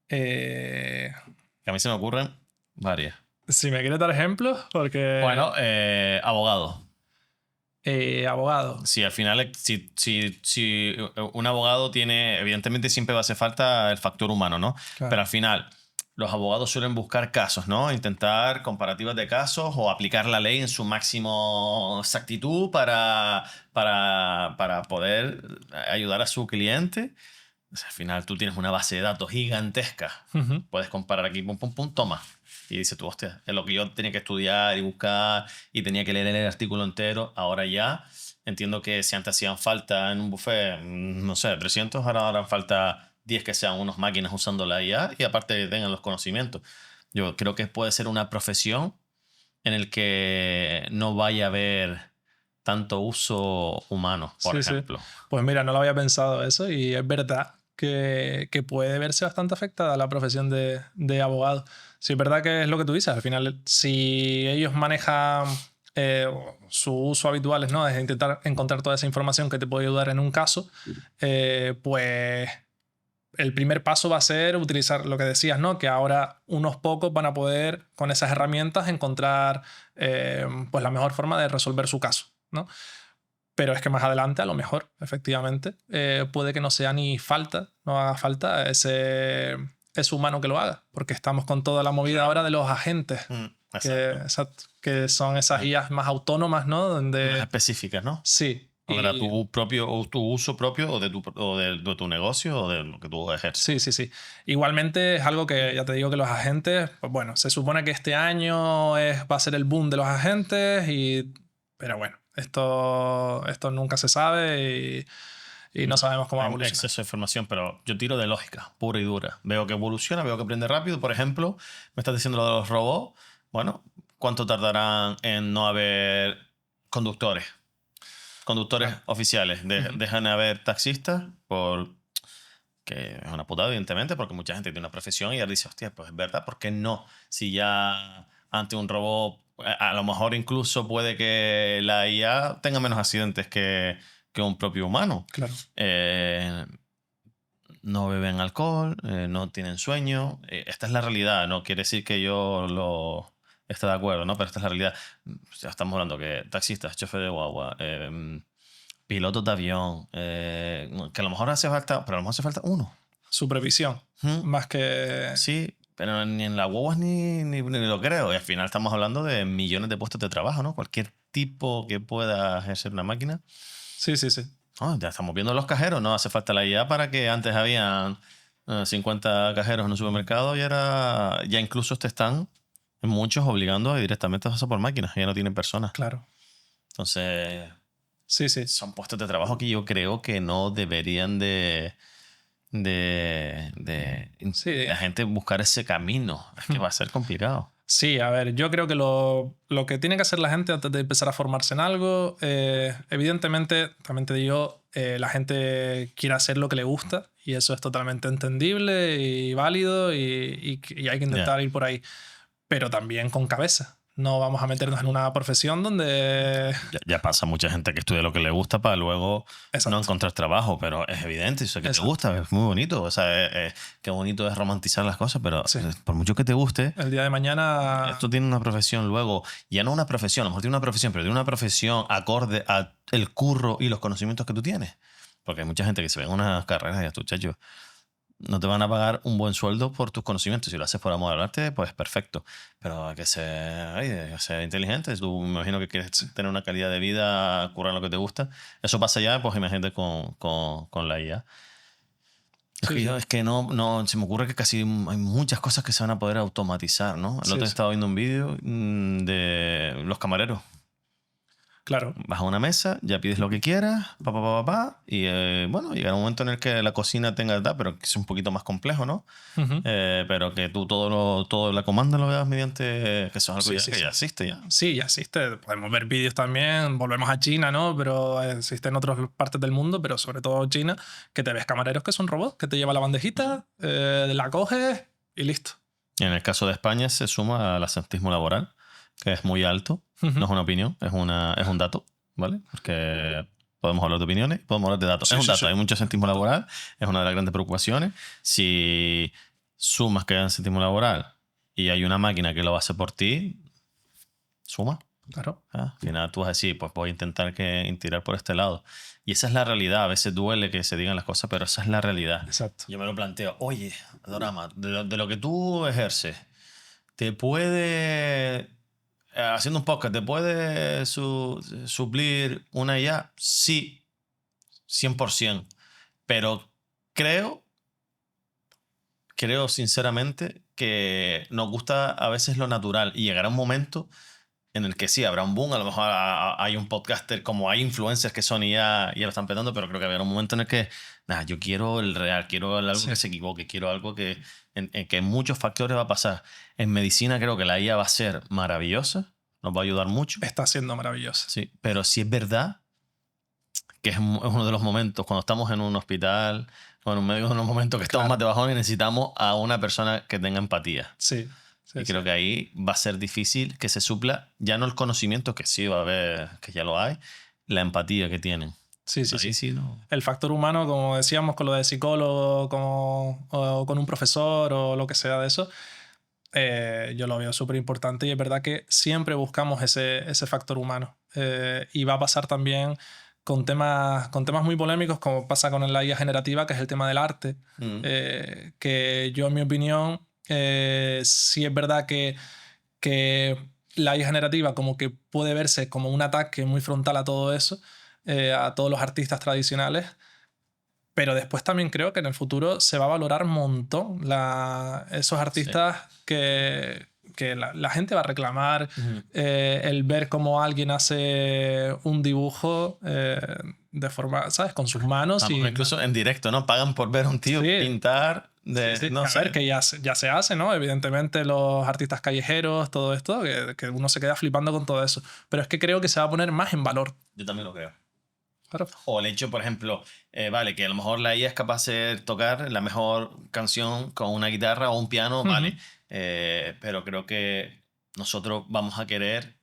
Que a mí se me ocurren varias. Si me quieres dar ejemplos, porque... Bueno, abogado. Abogado. Sí, al final, si un abogado tiene, evidentemente siempre va a hacer falta el factor humano, ¿no? Claro. Pero al final, los abogados suelen buscar casos, ¿no? Intentar comparativas de casos o aplicar la ley en su máximo exactitud para poder ayudar a su cliente. O sea, al final tú tienes una base de datos gigantesca. Puedes comparar aquí, pum, pum, pum, toma. Y dices tú, hostia, es lo que yo tenía que estudiar y buscar y tenía que leer el artículo entero. Ahora ya entiendo que si antes hacían falta en un buffet, no sé, 300, ahora harán falta 10 que sean unas máquinas usando la IA y aparte que tengan los conocimientos. Yo creo que puede ser una profesión en el que no vaya a haber tanto uso humano, por ejemplo. Sí. Pues mira, no lo había pensado eso y es verdad que puede verse bastante afectada la profesión de abogado. Sí, es verdad que es lo que tú dices. Al final, si ellos manejan su uso habitual, ¿no? Es intentar encontrar toda esa información que te puede ayudar en un caso, pues el primer paso va a ser utilizar lo que decías, ¿no? Que ahora unos pocos van a poder, con esas herramientas, encontrar pues la mejor forma de resolver su caso, ¿no? Pero es que más adelante, a lo mejor, efectivamente, puede que no sea ni falta, no haga falta ese humano que lo haga, porque estamos con toda la movida ahora de los agentes, que son esas IAs más autónomas, ¿no? Donde... Más específicas, ¿no? Sí. Para tu uso propio o de tu negocio o de lo que tú ejerces. Sí. Igualmente es algo que ya te digo que los agentes, pues bueno, se supone que este año va a ser el boom de los agentes, pero bueno, esto nunca se sabe y no sabemos cómo va a evolucionar. Hay exceso de información, pero yo tiro de lógica, pura y dura. Veo que evoluciona, veo que aprende rápido. Por ejemplo, me estás diciendo lo de los robots. Bueno, ¿cuánto tardarán en no haber conductores oficiales? Dejan de haber taxistas que es una putada, evidentemente, porque mucha gente tiene una profesión y ahora dice, hostia, pues es verdad, ¿por qué no? Si ya ante un robot, a lo mejor incluso puede que la IA tenga menos accidentes que un propio humano. Claro. No beben alcohol, no tienen sueño. Esta es la realidad, no quiere decir que yo esté de acuerdo, ¿no? Pero esta es la realidad. Ya estamos hablando que taxistas, chofer de guagua, pilotos de avión, que a lo mejor hace falta, pero a lo mejor hace falta uno. Supervisión, más que... Sí, pero ni en las guaguas ni lo creo. Y al final estamos hablando de millones de puestos de trabajo, ¿no? Cualquier tipo que pueda ejercer una máquina. Sí. Ya estamos viendo los cajeros, no hace falta la IA para que antes habían 50 cajeros en un supermercado y ahora ya incluso te están muchos obligando directamente a pasar por máquinas, ya no tienen personas. Claro. Entonces, Sí, sí. son puestos de trabajo que yo creo que no deberían de Sí. la gente buscar ese camino. Es que va a ser complicado. Sí, a ver, yo creo que lo que tiene que hacer la gente antes de empezar a formarse en algo, evidentemente, también te digo, la gente quiere hacer lo que le gusta y eso es totalmente entendible y válido y hay que intentar ir por ahí, pero también con cabeza. No vamos a meternos en una profesión donde... Ya pasa mucha gente que estudia lo que le gusta para luego Exacto. no encontrar trabajo, pero es evidente, eso que te gusta, es muy bonito. O sea, qué bonito es romantizar las cosas, pero Sí. por mucho que te guste, El día de mañana... esto tiene una profesión luego, ya no una profesión, a lo mejor tiene una profesión, pero tiene una profesión acorde a el curro y los conocimientos que tú tienes. Porque hay mucha gente que se ve en unas carreras y a tu chacho, no te van a pagar un buen sueldo por tus conocimientos. Si lo haces por amor al arte, pues perfecto. Pero hay que ser inteligente. Tú me imagino que quieres tener una calidad de vida, currar lo que te gusta. Eso pasa ya, pues imagínate con la IA. Es que no, se me ocurre que casi hay muchas cosas que se van a poder automatizar, ¿no? El otro día estaba viendo un vídeo de los camareros. Claro. Vas a una mesa, ya pides lo que quieras, y bueno, llegará un momento en el que la cocina tenga edad, pero que es un poquito más complejo, ¿no? Pero que tú todo la comanda lo veas mediante, que eso es algo que ya existe ya. Sí, ya existe. Podemos ver vídeos también, volvemos a China, ¿no? Pero existe en otras partes del mundo, pero sobre todo China, que te ves camareros que son robots, que te lleva la bandejita, la coges y listo. En el caso de España se suma al absentismo laboral, que es muy alto. No es una opinión, es un dato, ¿vale? Porque podemos hablar de opiniones, podemos hablar de datos. Es un dato, hay mucho absentismo laboral, es una de las grandes preocupaciones. Si sumas que hay absentismo laboral y hay una máquina que lo va a hacer por ti, suma. Claro. Al final tú vas a decir, pues voy a intentar tirar por este lado. Y esa es la realidad. A veces duele que se digan las cosas, pero esa es la realidad. Exacto. Yo me lo planteo, oye, Adorama, de lo que tú ejerces, te puede, haciendo un podcast, ¿te puede suplir una IA? Sí, 100%. Pero creo sinceramente que nos gusta a veces lo natural y llegará un momento en el que sí, habrá un boom, a lo mejor hay un podcaster, como hay influencers que son y ya lo están petando, pero creo que habrá un momento en el que, nada, yo quiero el real, quiero algo que se equivoque, quiero algo en que muchos factores va a pasar. En medicina creo que la IA va a ser maravillosa, nos va a ayudar mucho. Está siendo maravillosa. Sí, pero sí es verdad que es uno de los momentos, cuando estamos en un hospital, o en un medio de unos momentos que estamos más de bajón y necesitamos a una persona que tenga empatía. Sí. Y creo que ahí va a ser difícil que se supla ya no el conocimiento, que sí va a haber, que ya lo hay, la empatía que tienen. Sí. No. El factor humano, como decíamos, con lo de psicólogo, o con un profesor o lo que sea de eso, yo lo veo súper importante y es verdad que siempre buscamos ese factor humano. Y va a pasar también con temas muy polémicos, como pasa con la IA generativa, que es el tema del arte, que yo, en mi opinión, sí es verdad que la IA generativa como que puede verse como un ataque muy frontal a todo eso, a todos los artistas tradicionales, pero después también creo que en el futuro se va a valorar un montón esos artistas que la gente va a reclamar. El ver cómo alguien hace un dibujo de forma, ¿sabes? Con sus manos. Incluso en directo, ¿no? Pagan por ver a un tío pintar. No a sé. ver, que ya se hace, ¿no? Evidentemente los artistas callejeros, todo esto, que uno se queda flipando con todo eso. Pero es que creo que se va a poner más en valor. Yo también lo creo. Claro. O el hecho, por ejemplo, vale, que a lo mejor la IA es capaz de tocar la mejor canción con una guitarra o un piano, vale. Pero creo que nosotros vamos a querer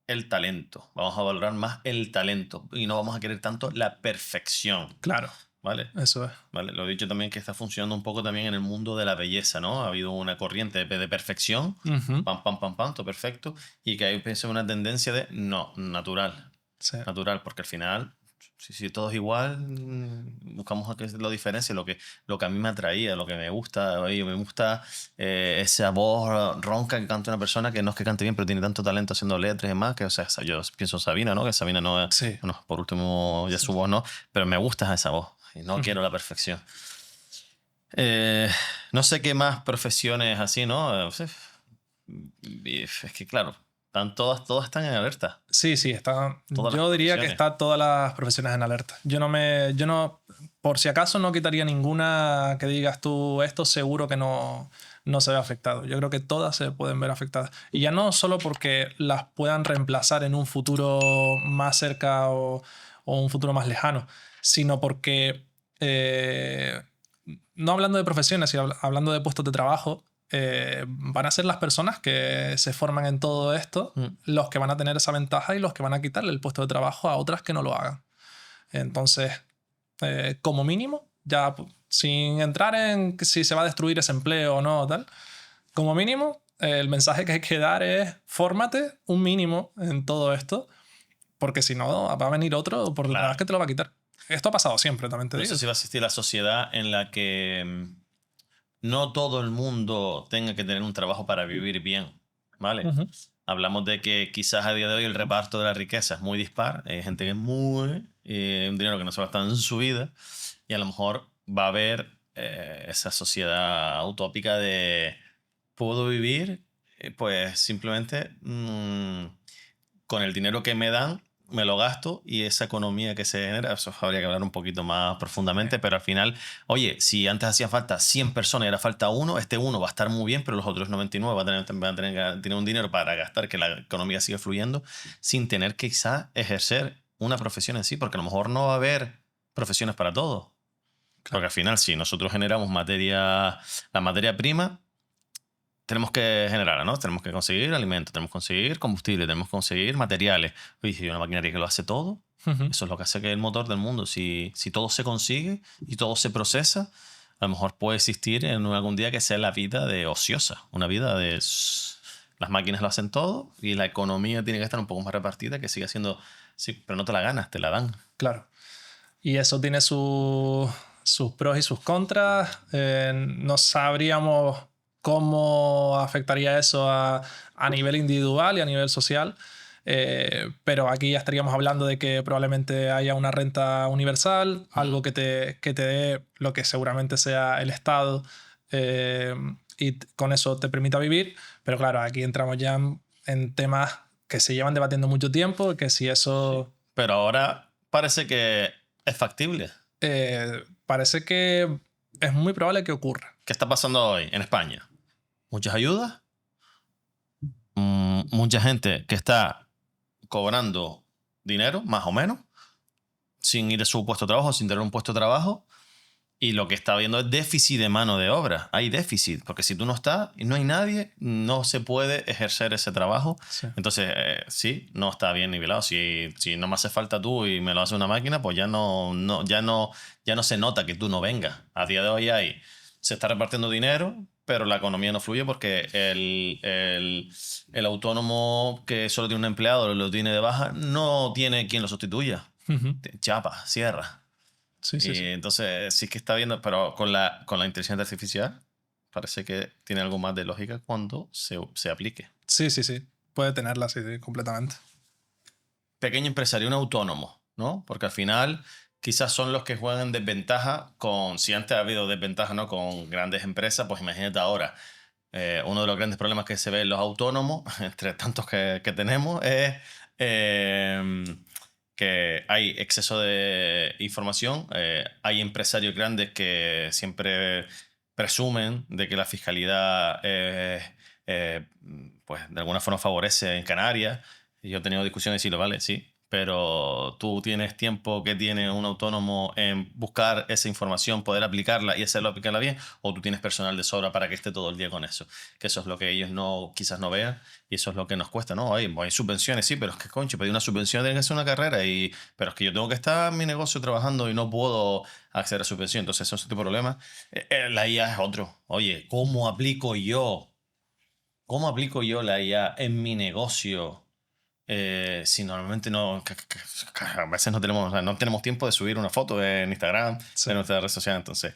el talento. Vamos a valorar más el talento y no vamos a querer tanto la perfección. Claro. ¿Vale? Eso es. Vale, lo he dicho también que está funcionando un poco también en el mundo de la belleza, ¿no? Ha habido una corriente de perfección, pam, todo perfecto, y que hay una tendencia de no, natural. Sí. Natural, porque al final, si todo es igual, buscamos que lo diferencie, lo que a mí me atraía, lo que me gusta. Oye, me gusta esa voz ronca que canta una persona que no es que cante bien, pero tiene tanto talento haciendo letras y demás, que, o sea, yo pienso en Sabina, ¿no? Que Sabina no es, bueno, por último, ya su voz, ¿no? Pero me gusta esa voz y no quiero la perfección. No sé qué más profesiones así, ¿no? Es que claro, Todas están en alerta. Sí, Todas las yo diría que profesiones. está todas las profesiones en alerta. Yo no, por si acaso no quitaría ninguna que digas tú, esto seguro que no se ve afectado. Yo creo que todas se pueden ver afectadas. Y ya no solo porque las puedan reemplazar en un futuro más cerca o un futuro más lejano, sino porque, no hablando de profesiones, sino hablando de puestos de trabajo, van a ser las personas que se forman en todo esto los que van a tener esa ventaja y los que van a quitarle el puesto de trabajo a otras que no lo hagan. Entonces, como mínimo, ya sin entrar en si se va a destruir ese empleo o no, tal, como mínimo, el mensaje que hay que dar es fórmate un mínimo en todo esto, porque si no, va a venir otro por detrás que te lo va a quitar. Esto ha pasado siempre, también te No digo. sé si va a existir la sociedad en la que no todo el mundo tenga que tener un trabajo para vivir bien, ¿vale? Hablamos de que quizás a día de hoy el reparto de la riqueza es muy dispar. Hay gente que es muy... un dinero que no se gasta en su vida. Y a lo mejor va a haber esa sociedad utópica de puedo vivir pues simplemente con el dinero que me dan me lo gasto y esa economía que se genera, eso habría que hablar un poquito más profundamente, pero al final, oye, si antes hacía falta 100 personas y ahora falta uno, este uno va a estar muy bien, pero los otros 99 van a tener que tener un dinero para gastar, que la economía siga fluyendo, sin tener que quizás ejercer una profesión en sí, porque a lo mejor no va a haber profesiones para todo. Porque al final, si nosotros generamos la materia prima, tenemos que generarla, ¿no? Tenemos que conseguir alimentos, tenemos que conseguir combustible, tenemos que conseguir materiales. Oye, si hay una maquinaria que lo hace todo, eso es lo que hace que el motor del mundo. Si todo se consigue y todo se procesa, a lo mejor puede existir en algún día que sea la vida de ociosa, una vida de... Las máquinas lo hacen todo y la economía tiene que estar un poco más repartida, que siga siendo... Sí, pero no te la ganas, te la dan. Claro. Y eso tiene sus pros y sus contras. No sabríamos cómo afectaría eso a nivel individual y a nivel social. Pero aquí ya estaríamos hablando de que probablemente haya una renta universal, algo que te dé lo que seguramente sea el Estado, y con eso te permita vivir. Pero claro, aquí entramos ya en temas que se llevan debatiendo mucho tiempo, que si eso... Sí. Pero ahora parece que es factible. Parece que es muy probable que ocurra. ¿Qué está pasando hoy en España? Muchas ayudas, mucha gente que está cobrando dinero, más o menos, sin ir a su puesto de trabajo, sin tener un puesto de trabajo. Y lo que está habiendo es déficit de mano de obra. Hay déficit, porque si tú no estás y no hay nadie, no se puede ejercer ese trabajo. Sí. Entonces, sí, no está bien nivelado. Si no me hace falta tú y me lo hace una máquina, pues ya no se nota que tú no vengas. A día de hoy se está repartiendo dinero, pero la economía no fluye porque el autónomo que solo tiene un empleado, lo tiene de baja, no tiene quien lo sustituya. Chapa, cierra. Sí, sí, sí. Entonces sí que está viendo, pero con la inteligencia artificial parece que tiene algo más de lógica cuando se aplique. Sí, sí, sí. Puede tenerla, sí, sí, completamente. Pequeño empresario, un autónomo, ¿no? Porque al final quizás son los que juegan en desventaja si antes ha habido desventaja, ¿no? Con grandes empresas, pues imagínate ahora. Uno de los grandes problemas que se ve en los autónomos, entre tantos que tenemos, es que hay exceso de información. Hay empresarios grandes que siempre presumen de que la fiscalidad pues de alguna forma favorece en Canarias. Yo he tenido discusiones y lo vale, sí. Pero tú tienes tiempo que tiene un autónomo en buscar esa información, poder aplicarla y hacerlo aplicarla bien, o tú tienes personal de sobra para que esté todo el día con eso. Que eso es lo que ellos quizás no vean y eso es lo que nos cuesta, ¿no? Hay subvenciones, sí, pero es que, concho, pedir una subvención tiene que ser una carrera, pero es que yo tengo que estar en mi negocio trabajando y no puedo acceder a subvención. Entonces, eso es otro problema. La IA es otro. Oye, ¿cómo aplico yo la IA en mi negocio? Si normalmente a veces no tenemos tiempo de subir una foto en Instagram, Sí. en nuestra red social. Entonces,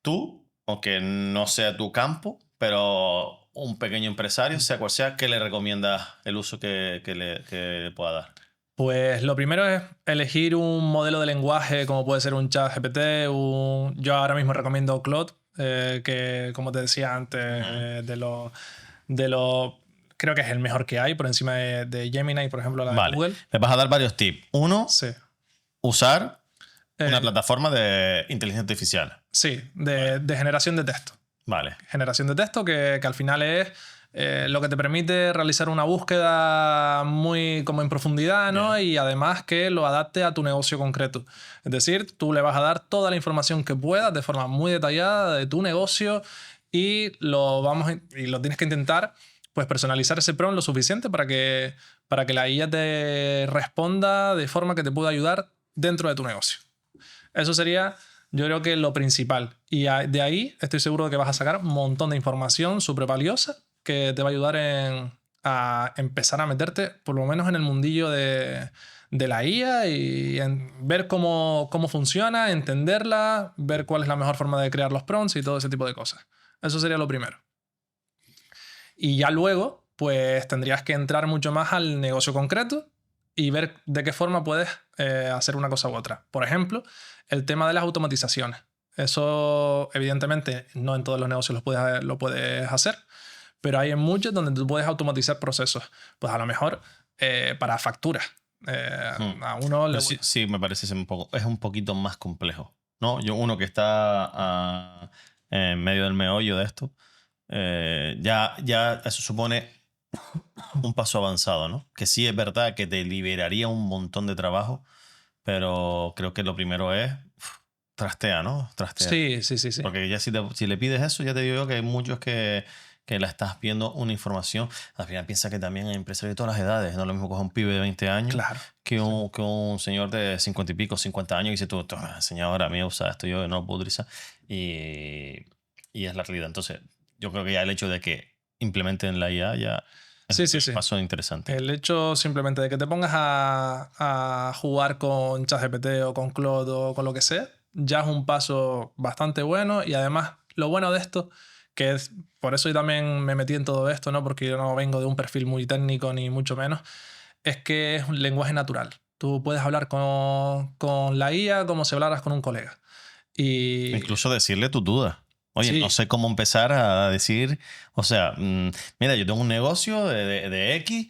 tú, aunque no sea tu campo, pero un pequeño empresario, sea cual sea, ¿qué le recomiendas el uso que le pueda dar? Pues lo primero es elegir un modelo de lenguaje como puede ser un ChatGPT. Yo ahora mismo recomiendo Claude, que como te decía antes, de los creo que es el mejor que hay por encima de Gemini, por ejemplo, la de Vale. Google. Les vas a dar varios tips. Uno, Sí. usar una Eh, plataforma de inteligencia artificial. Sí, de generación de texto. Vale. Generación de texto que al final es lo que te permite realizar una búsqueda muy como en profundidad, ¿no? Bien. Y además que lo adapte a tu negocio concreto. Es decir, tú le vas a dar toda la información que puedas de forma muy detallada de tu negocio y lo tienes que intentar pues personalizar ese prompt lo suficiente para que la IA te responda de forma que te pueda ayudar dentro de tu negocio. Eso sería, yo creo que lo principal. Y de ahí estoy seguro de que vas a sacar un montón de información súper valiosa que te va a ayudar a empezar a meterte, por lo menos en el mundillo de la IA y en ver cómo funciona, entenderla, ver cuál es la mejor forma de crear los prompts y todo ese tipo de cosas. Eso sería lo primero. Y ya luego, pues tendrías que entrar mucho más al negocio concreto y ver de qué forma puedes hacer una cosa u otra. Por ejemplo, el tema de las automatizaciones. Eso, evidentemente, no en todos los negocios lo puedes hacer, pero hay en muchos donde tú puedes automatizar procesos. Pues a lo mejor para facturas. A uno le... Sí, sí, me parece es un poquito más complejo, ¿no? Uno que está en medio del meollo de esto, ya eso supone un paso avanzado, ¿no? Que sí es verdad que te liberaría un montón de trabajo, pero creo que lo primero es trastea, ¿no? Trastea. Sí, sí, sí, sí. Porque ya si le pides eso, ya te digo yo que hay muchos que la estás viendo una información. Al final piensa que también hay empresarios de todas las edades. No es lo mismo coger un pibe de 20 años Claro. que un señor de 50 y pico, 50 años y dice tú me has enseñado ahora a mí a usar esto, yo no lo puedo utilizar. Y es la realidad. Entonces, yo creo que ya el hecho de que implementen la IA ya es Sí, sí, un sí. paso interesante. El hecho simplemente de que te pongas a jugar con ChatGPT o con Claude o con lo que sea, ya es un paso bastante bueno. Y además, lo bueno de esto, que es por eso yo también me metí en todo esto, ¿no? Porque yo no vengo de un perfil muy técnico ni mucho menos, es que es un lenguaje natural. Tú puedes hablar con la IA como si hablaras con un colega. Y Incluso decirle tus dudas. Oye, no sí, sé cómo empezar a decir, o sea, mira, yo tengo un negocio de X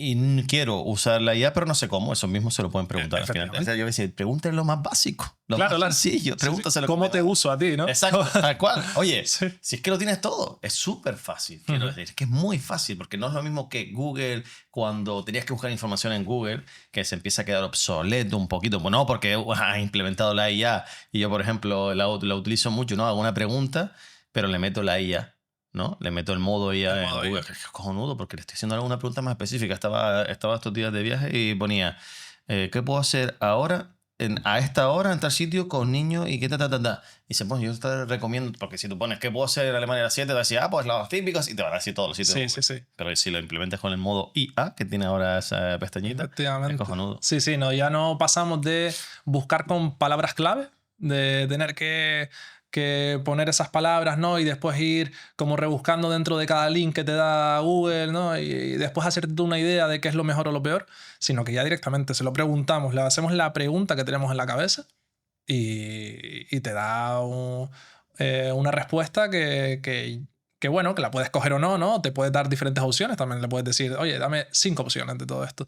y quiero usar la IA, pero no sé cómo. Eso mismo se lo pueden preguntar al final. O sea, efectivamente. yo voy a decir, pregúntale lo más básico, lo Claro, más claro. sencillo. Sí, sí. Pregúntaselo. ¿Cómo te uso a ti, no? Exacto, tal cual. Oye, Sí. si es que lo tienes todo, es súper fácil, quiero Ujú. decir. Es que es muy fácil, porque no es lo mismo que Google, cuando tenías que buscar información en Google, que se empieza a quedar obsoleto un poquito. Bueno, porque has implementado la IA y yo, por ejemplo, la utilizo mucho, ¿no? Hago una pregunta, pero le meto la IA. ¿No? Le meto el modo IA El en modo Google, IA. que es cojonudo, porque le estoy haciendo alguna pregunta más específica. Estaba estos días de viaje y ponía, ¿qué puedo hacer ahora a esta hora en tal sitio con niños y qué ta? Y se pone, yo te recomiendo, porque si tú pones qué puedo hacer en Alemania a las 7, te va a decir, pues los típicos, y te van a decir todos los sitios de Sí, Google. sí, sí. Pero si lo implementas con el modo IA, que tiene ahora esa pestañita, es Efectivamente. cojonudo. Sí, sí, no, ya no pasamos de buscar con palabras clave, de tener que poner esas palabras, ¿no? Y después ir como rebuscando dentro de cada link que te da Google, ¿no? Y después hacerte tú una idea de qué es lo mejor o lo peor, sino que ya directamente se lo preguntamos, le hacemos la pregunta que tenemos en la cabeza y te da una respuesta que, bueno, que la puedes coger o no, ¿no? Te puedes dar diferentes opciones, también le puedes decir, oye, dame 5 opciones de todo esto.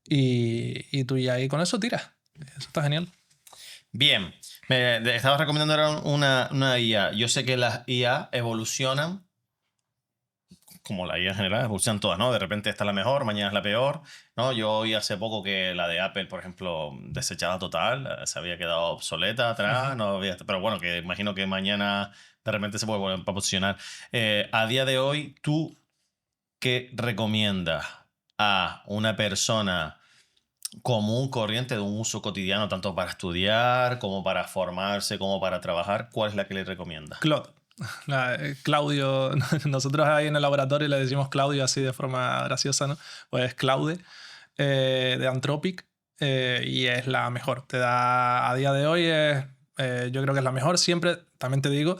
Y tú ya ahí con eso tiras. Eso está genial. Bien, me estabas recomendando ahora una IA. Yo sé que las IA evolucionan, como la IA en general, evolucionan todas, ¿no? De repente esta es la mejor, mañana es la peor, ¿no? Yo oí hace poco que la de Apple, por ejemplo, desechada total, se había quedado obsoleta atrás, Ujú. no había, pero bueno, que imagino que mañana de repente se puede volver a posicionar. A día de hoy, ¿tú qué recomiendas a una persona común, corriente, de un uso cotidiano, tanto para estudiar, como para formarse, como para trabajar? ¿Cuál es la que le recomiendas? Claude. Claudio, nosotros ahí en el laboratorio le decimos Claudio así de forma graciosa, ¿no? Pues Claude, de Anthropic, y es la mejor. Te da, a día de hoy, yo creo que es la mejor. Siempre, también te digo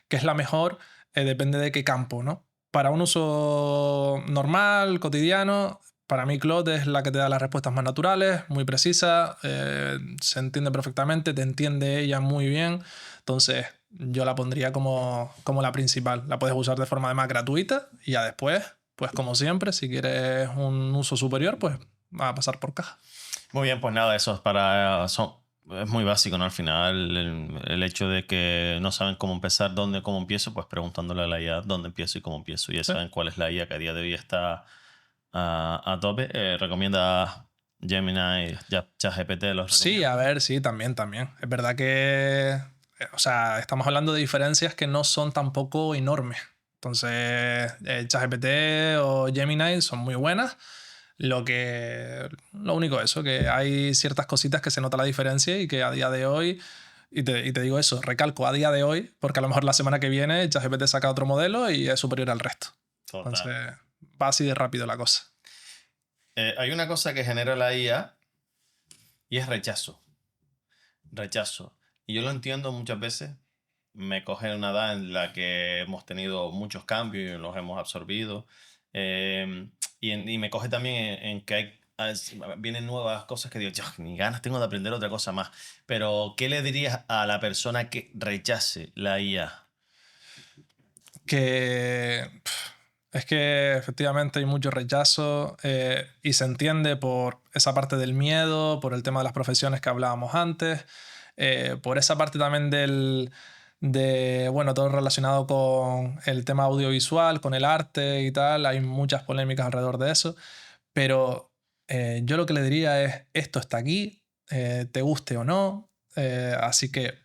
que es la mejor, depende de qué campo, ¿no? Para un uso normal, cotidiano, para mí Claude es la que te da las respuestas más naturales, muy precisa, se entiende perfectamente, te entiende ella muy bien. Entonces, yo la pondría como la principal. La puedes usar de forma además gratuita y ya después pues como siempre, si quieres un uso superior, pues va a pasar por caja. Muy bien, pues nada, eso es es muy básico, ¿no? Al final, el hecho de que no saben cómo empezar, cómo empiezo, pues preguntándole a la IA dónde empiezo y cómo empiezo. Y ya Sí. saben cuál es la IA que a día de hoy está a tope. Recomienda Gemini, ChatGPT, los Sí, recomiendo. a ver, sí, también. Es verdad que, o sea, estamos hablando de diferencias que no son tampoco enormes. Entonces, ChatGPT o Gemini son muy buenas. Lo único eso, que hay ciertas cositas que se nota la diferencia y que a día de hoy, y te digo eso, recalco a día de hoy, porque a lo mejor la semana que viene ChatGPT saca otro modelo y es superior al resto. Total. Entonces, va así de rápido la cosa. Hay una cosa que genera la IA y es rechazo. Rechazo. Y yo lo entiendo muchas veces. Me coge en una edad en la que hemos tenido muchos cambios y los hemos absorbido. Y me coge también en que vienen nuevas cosas que digo, "Yo, ni ganas tengo de aprender otra cosa más". Pero, ¿qué le dirías a la persona que rechace la IA? Es que efectivamente hay mucho rechazo y se entiende por esa parte del miedo, por el tema de las profesiones que hablábamos antes, por esa parte también bueno, todo relacionado con el tema audiovisual, con el arte y tal. Hay muchas polémicas alrededor de eso, pero yo lo que le diría es, esto está aquí, te guste o no, así que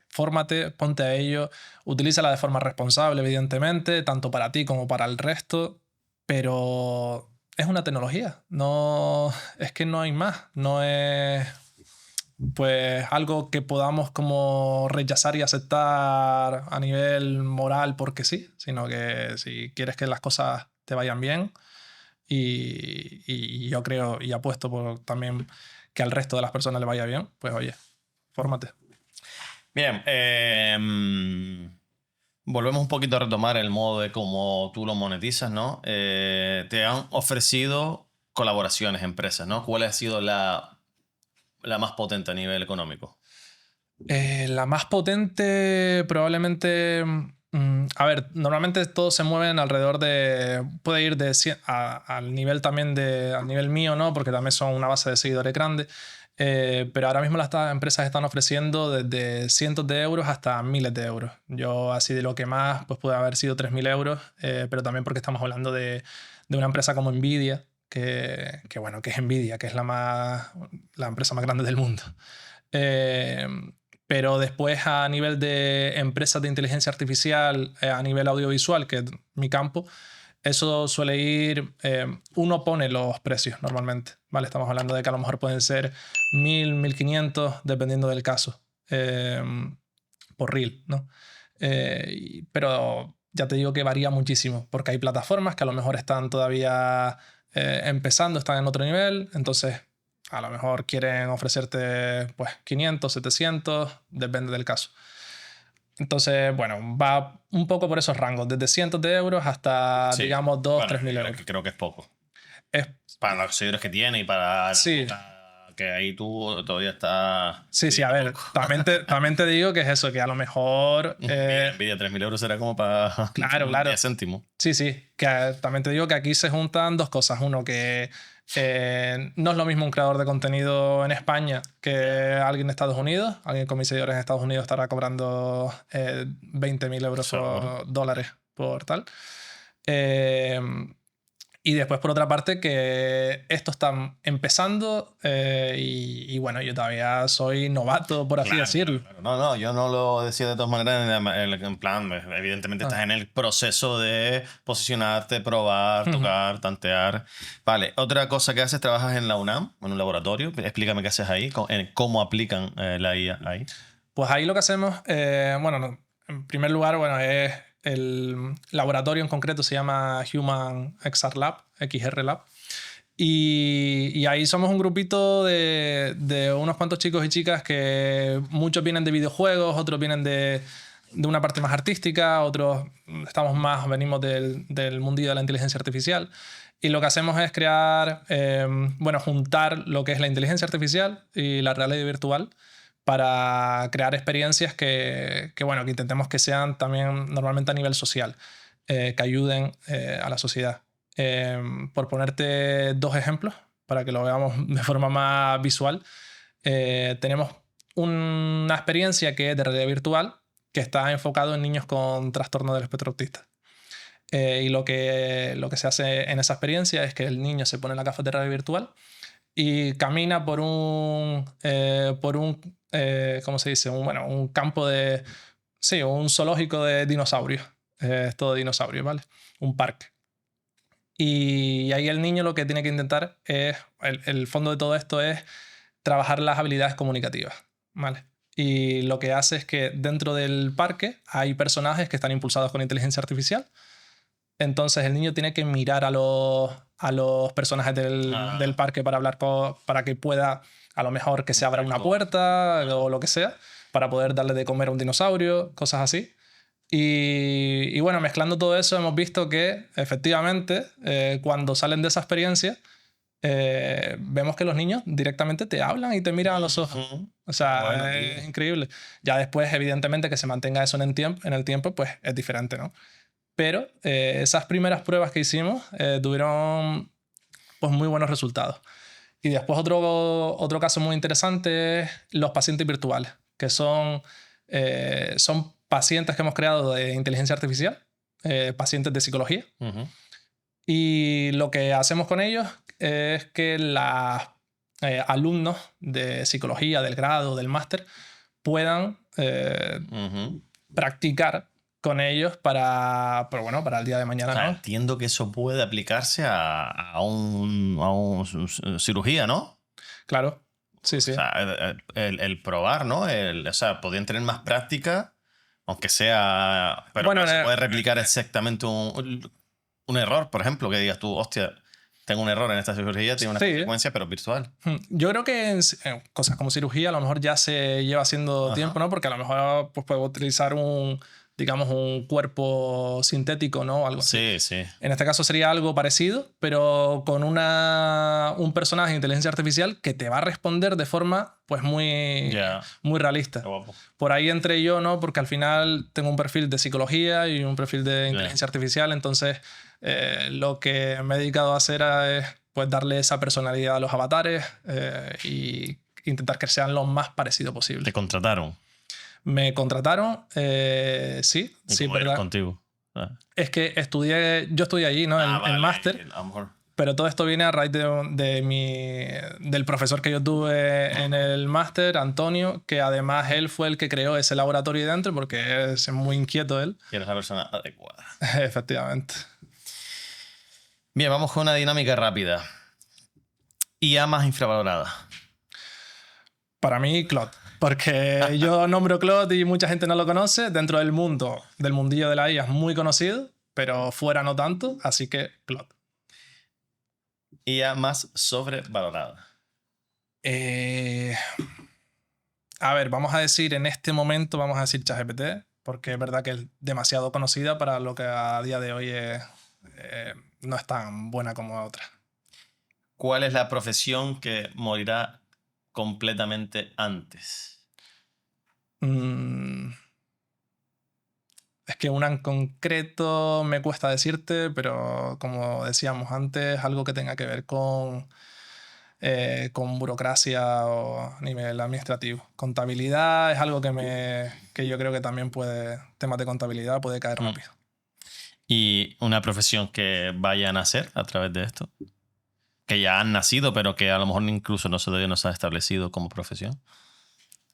fórmate, ponte a ello, utilízala de forma responsable, evidentemente, tanto para ti como para el resto, pero es una tecnología, no, es que no hay más, no es pues algo que podamos como rechazar y aceptar a nivel moral porque sí, sino que si quieres que las cosas te vayan bien y yo creo y apuesto por también que al resto de las personas le vaya bien, pues oye, fórmate. Bien, volvemos un poquito a retomar el modo de cómo tú lo monetizas, ¿no? Te han ofrecido colaboraciones, empresas, ¿no? ¿Cuál ha sido la más potente a nivel económico? La más potente probablemente... a ver, normalmente todos se mueven alrededor de... Puede ir al nivel también al nivel mío, ¿no? Porque también son una base de seguidores grande. Pero ahora mismo las empresas están ofreciendo desde cientos de euros hasta miles de euros. Yo así de lo que más pues puede haber sido 3.000 euros, pero también porque estamos hablando de una empresa como Nvidia, bueno, que es Nvidia, que es la empresa más grande del mundo. Eh, pero después a nivel de empresas de inteligencia artificial, a nivel audiovisual, que es mi campo, eso suele ir, uno pone los precios normalmente, ¿vale? Estamos hablando de que a lo mejor pueden ser 1.000, 1.500, dependiendo del caso, por reel, ¿no? Pero ya te digo que varía muchísimo, porque hay plataformas que a lo mejor están todavía empezando, están en otro nivel, entonces a lo mejor quieren ofrecerte pues 500, 700, depende del caso. Entonces, bueno, va un poco por esos rangos, desde cientos de euros hasta, Sí, digamos, 2, bueno, 3.000 euros. creo que es poco. Es, Para los seguidores que tiene y para la sí, ruta que ahí tú todavía estás sí, a pidiendo ver, poco. también te digo que es eso, que a lo mejor... Nvidia 3.000 euros será como para claro, claro. 10 céntimos. Sí, que también te digo que aquí se juntan dos cosas. Uno, que no es lo mismo un creador de contenido en España que alguien de Estados Unidos. Alguien con mis seguidores en Estados Unidos estará cobrando 20.000 euros Seguro. por dólares por tal. Eh, y después, por otra parte, que esto está empezando y bueno, yo todavía soy novato, por así Claro, decirlo. claro. No, yo no lo decía de todas maneras en plan, evidentemente estás Ah. en el proceso de posicionarte, probar, tocar, tantear. Vale, otra cosa que haces, trabajas en la UNAM, en un laboratorio. Explícame qué haces ahí, cómo aplican la IA ahí. Pues ahí lo que hacemos, bueno, en primer lugar, bueno, es el laboratorio en concreto se llama Human XR Lab, XR Lab. Y ahí somos un grupito de unos cuantos chicos y chicas que muchos vienen de videojuegos, otros vienen de una parte más artística, otros venimos del mundillo de la inteligencia artificial. Y lo que hacemos es crear, bueno, juntar lo que es la inteligencia artificial y la realidad virtual para crear experiencias bueno, que intentemos que sean también normalmente a nivel social, que ayuden a la sociedad. Por ponerte dos ejemplos, para que lo veamos de forma más visual, tenemos una experiencia que es de realidad virtual que está enfocado en niños con trastorno del espectro autista. Y lo que se hace en esa experiencia es que el niño se pone la gafas de realidad virtual y camina por un ¿cómo se dice? Un campo de... Sí, un zoológico de dinosaurios. Es todo dinosaurio, ¿vale? Un parque. Y ahí el niño lo que tiene que intentar es... El fondo de todo esto es trabajar las habilidades comunicativas, ¿vale? Y lo que hace es que dentro del parque hay personajes que están impulsados con inteligencia artificial. Entonces el niño tiene que mirar a los personajes del parque para hablar para que pueda, a lo mejor, que se abra una puerta o lo que sea, para poder darle de comer a un dinosaurio, cosas así. Y bueno, mezclando todo eso hemos visto que efectivamente cuando salen de esa experiencia vemos que los niños directamente te hablan y te miran a los ojos. O sea, bueno, es increíble. Ya después, evidentemente, que se mantenga eso en el tiempo, pues es diferente, ¿no? Pero esas primeras pruebas que hicimos tuvieron pues, muy buenos resultados. Y después otro caso muy interesante es los pacientes virtuales, que son pacientes que hemos creado de inteligencia artificial, pacientes de psicología. Y lo que hacemos con ellos es que los alumnos de psicología, del grado, del máster, puedan practicar con ellos para el día de mañana. O sea, ¿no? Entiendo que eso puede aplicarse a un cirugía, ¿no? Claro, sí, sí. O sea, el probar, ¿no? O sea, podrían tener más práctica, aunque sea... Pero bueno, se puede replicar exactamente un error, por ejemplo, que digas tú, hostia, tengo un error en esta cirugía, tiene una consecuencia, pero virtual. Yo creo que en cosas como cirugía a lo mejor ya se lleva haciendo tiempo, ¿no? Porque a lo mejor pues, puedo utilizar un cuerpo sintético, ¿no? Algo así. Sí, sí. En este caso sería algo parecido, pero con un personaje de inteligencia artificial que te va a responder de forma pues muy realista. Por ahí entré yo, ¿no? Porque al final tengo un perfil de psicología y un perfil de inteligencia artificial, entonces lo que me he dedicado a hacer es pues darle esa personalidad a los avatares y intentar que sean lo más parecido posible. ¿Te contrataron? Me contrataron, sí, ¿verdad? Contigo. Es que yo estudié allí, ¿no? En máster. A lo mejor. Pero todo esto viene a raíz del profesor que yo tuve en el máster, Antonio, que además él fue el que creó ese laboratorio ahí dentro porque es muy inquieto él. Y eres la persona adecuada. Efectivamente. Bien, vamos con una dinámica rápida. IA más infravalorada. Para mí, Claude. Porque yo nombro Claude y mucha gente no lo conoce. Dentro del mundillo de la IA es muy conocido, pero fuera no tanto, así que Claude. IA más sobrevalorada. A ver, en este momento vamos a decir ChatGPT, porque es verdad que es demasiado conocida para lo que a día de hoy no es tan buena como otra. ¿Cuál es la profesión que morirá completamente antes? Es que una en concreto me cuesta decirte, pero como decíamos antes, algo que tenga que ver con burocracia o a nivel administrativo. Contabilidad es algo que yo creo que también temas de contabilidad puede caer rápido. ¿Y una profesión que vaya a nacer a través de esto? Que ya han nacido, pero que a lo mejor incluso no se ha establecido como profesión.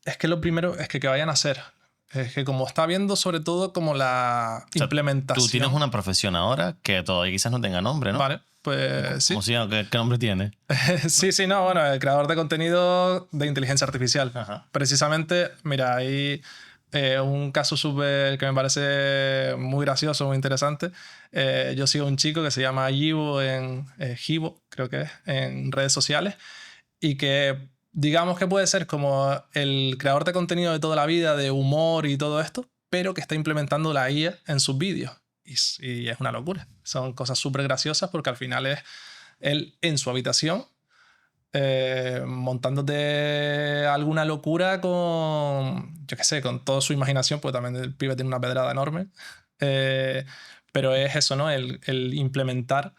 Es que lo primero es que vayan a nacer. Es que como está viendo sobre todo como la implementación. Tú tienes una profesión ahora que todavía quizás no tenga nombre, ¿no? Vale, pues sí. ¿Qué nombre tiene? Sí, no, bueno, el creador de contenido de inteligencia artificial. Ajá. Precisamente, mira, hay un caso súper que me parece muy gracioso, muy interesante. Yo sigo a un chico que se llama Gibo creo que es, en redes sociales, y que digamos que puede ser como el creador de contenido de toda la vida, de humor y todo esto, pero que está implementando la IA en sus vídeos. Y es una locura. Son cosas súper graciosas porque al final es él en su habitación montándote alguna locura con, yo qué sé, con toda su imaginación, pues también el pibe tiene una pedrada enorme. Pero es eso, ¿no? El implementar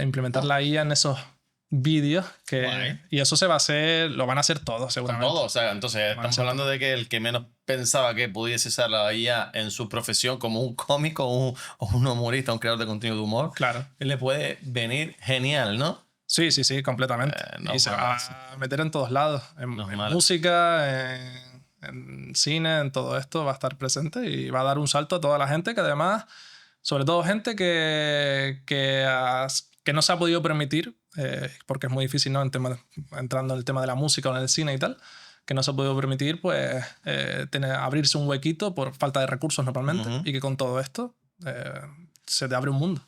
implementar la IA en esos vídeos Guay. y eso se va a hacer, lo van a hacer todos Con seguramente. todo, o sea, entonces Van a estamos ser hablando de que el que menos pensaba que pudiese usar la IA en su profesión como un cómico o un humorista, un creador de contenido de humor, Claro. le puede venir genial, ¿no? Sí, sí, sí, completamente. No Y se mal, va sí. a meter en todos lados, en No es mal. música, en cine, en todo esto va a estar presente y va a dar un salto a toda la gente que además, sobre todo gente que no se ha podido permitir, porque es muy difícil, ¿no? Entrando en el tema de la música o en el cine y tal, que no se ha podido permitir pues abrirse un huequito por falta de recursos normalmente y que con todo esto se te abre un mundo.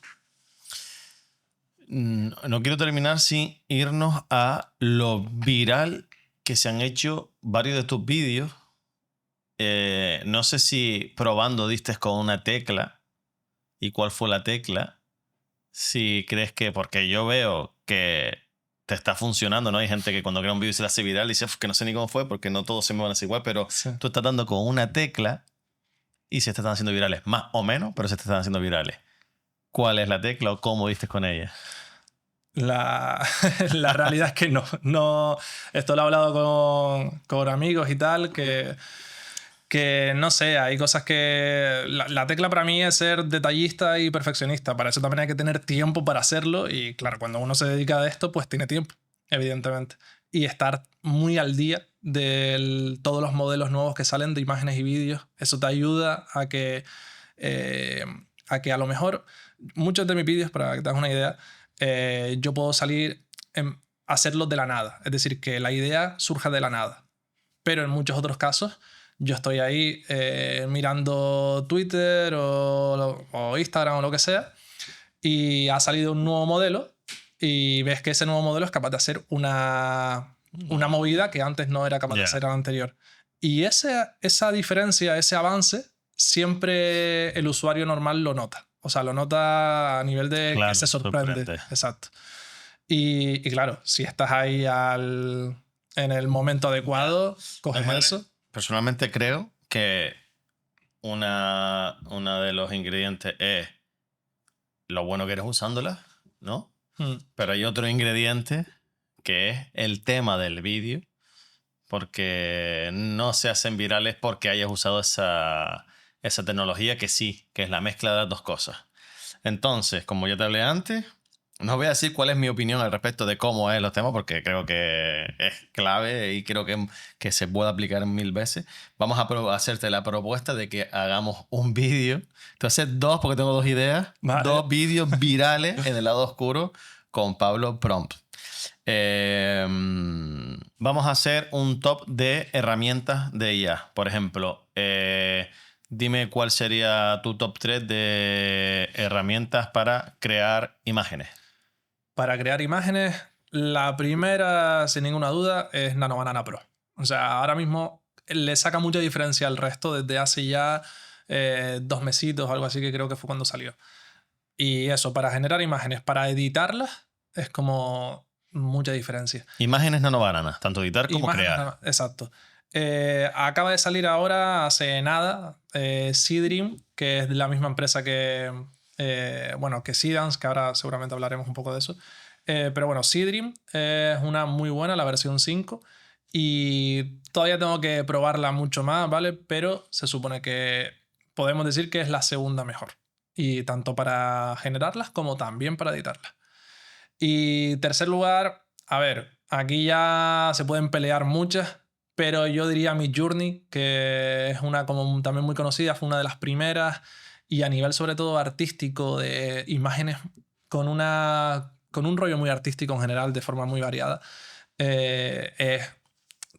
No quiero terminar sin irnos a lo viral que se han hecho varios de tus vídeos. No sé si probando diste con una tecla y cuál fue la tecla. Si crees que, porque yo veo que te está funcionando, ¿no? Hay gente que cuando crea un vídeo se le hace viral y dice que no sé ni cómo fue porque no todos se me van a hacer igual, pero Sí. tú estás dando con una tecla y se te están haciendo virales, más o menos, pero se te están haciendo virales. ¿Cuál es la tecla o cómo diste con ella? La realidad es que no. Esto lo he hablado con amigos y tal, que no sé, hay cosas que... La tecla para mí es ser detallista y perfeccionista. Para eso también hay que tener tiempo para hacerlo y claro, cuando uno se dedica a esto, pues tiene tiempo, evidentemente. Y estar muy al día de todos los modelos nuevos que salen de imágenes y vídeos. Eso te ayuda a que a lo mejor muchos de mis vídeos, para que te hagas una idea, yo puedo salir a hacerlos de la nada. Es decir, que la idea surja de la nada. Pero en muchos otros casos yo estoy ahí mirando Twitter o Instagram o lo que sea y ha salido un nuevo modelo y ves que ese nuevo modelo es capaz de hacer una movida que antes no era capaz de hacer al anterior. Y esa diferencia, ese avance, siempre el usuario normal lo nota. O sea, lo nota a nivel de Claro, que se sorprende. Exacto. Y claro, si estás ahí en el momento adecuado, coges eso. Personalmente creo que una de los ingredientes es lo bueno que eres usándola, ¿no? Pero hay otro ingrediente que es el tema del vídeo, porque no se hacen virales porque hayas usado esa tecnología que sí, que es la mezcla de las dos cosas. Entonces, como ya te hablé antes, no voy a decir cuál es mi opinión al respecto de cómo es los temas, porque creo que es clave y creo que se puede aplicar 1000 veces. Vamos a hacerte la propuesta de que hagamos un vídeo. Entonces, porque tengo dos ideas. Vale. 2 vídeos virales en el lado oscuro con Pablo Prompt. Vamos a hacer un top de herramientas de IA. Por ejemplo, dime cuál sería tu top 3 de herramientas para crear imágenes. Para crear imágenes, la primera, sin ninguna duda, es Nano Banana Pro. O sea, ahora mismo le saca mucha diferencia al resto desde hace ya 2 mesitos o algo así, que creo que fue cuando salió. Y eso, para generar imágenes, para editarlas, es como mucha diferencia. Imágenes Nano Banana, tanto editar como crear. Exacto. Acaba de salir ahora, hace nada, Seedream, que es de la misma empresa que Seedance, que ahora seguramente hablaremos un poco de eso. Pero bueno, Seedream es una muy buena, la versión 5. Y todavía tengo que probarla mucho más, ¿vale? Pero se supone que podemos decir que es la segunda mejor. Y tanto para generarlas como también para editarlas. Y tercer lugar, a ver, aquí ya se pueden pelear muchas, pero yo diría Midjourney, que es una como también muy conocida, fue una de las primeras y a nivel sobre todo artístico de imágenes con un rollo muy artístico en general, de forma muy variada,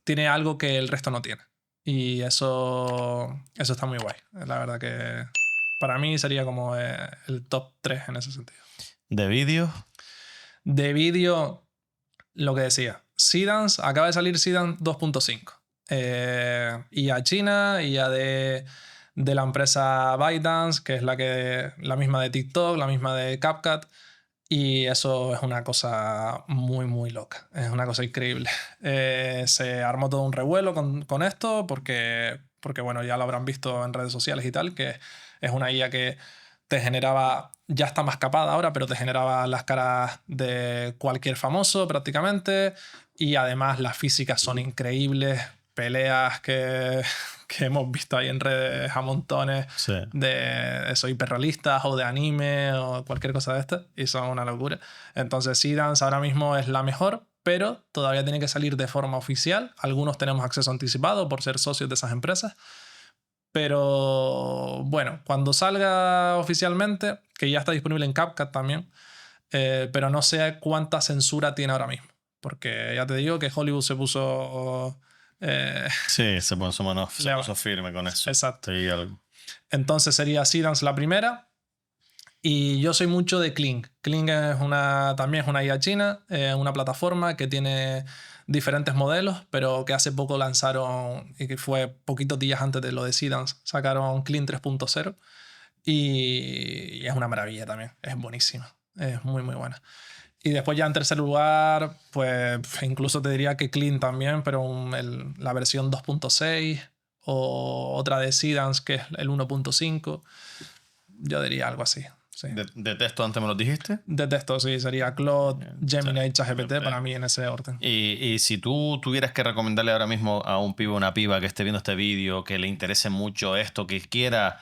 tiene algo que el resto no tiene. Y eso está muy guay. La verdad que para mí sería como el top 3 en ese sentido. ¿De vídeos? De vídeo, lo que decía, Seedance, acaba de salir Seedance 2.5. IA China, IA de la empresa ByteDance, que es la misma de TikTok, la misma de CapCut. Y eso es una cosa muy, muy loca. Es una cosa increíble. Se armó todo un revuelo con esto porque, bueno, ya lo habrán visto en redes sociales y tal, que es una IA que te generaba, ya está más capada ahora, pero te generaba las caras de cualquier famoso prácticamente. Y además las físicas son increíbles, peleas que hemos visto ahí en redes a montones Sí. de eso, hiperrealistas o de anime o cualquier cosa de esta, y son una locura. Entonces Seedance ahora mismo es la mejor, pero todavía tiene que salir de forma oficial. Algunos tenemos acceso anticipado por ser socios de esas empresas. Pero bueno, cuando salga oficialmente, que ya está disponible en CapCut también, pero no sé cuánta censura tiene ahora mismo. Porque ya te digo que Hollywood se puso... Sí, se puso firme con eso. Exacto. Sí, algo. Entonces sería Seedance la primera. Y yo soy mucho de Kling. Kling también es una IA china, una plataforma que tiene diferentes modelos, pero que hace poco lanzaron, y que fue poquitos días antes de lo de Seedance, sacaron Kling 3.0 y es una maravilla también, es buenísima, es muy muy buena. Y después ya en tercer lugar, pues incluso te diría que Kling también, pero la versión 2.6 o otra de Seedance que es el 1.5, yo diría algo así. Sí. De texto antes me lo dijiste. De texto, sí, sería Claude, Gemini y ChatGPT GPT. para mí en ese orden. Y si tú tuvieras que recomendarle ahora mismo a un pibe o una piba que esté viendo este vídeo, que le interese mucho esto, que quiera,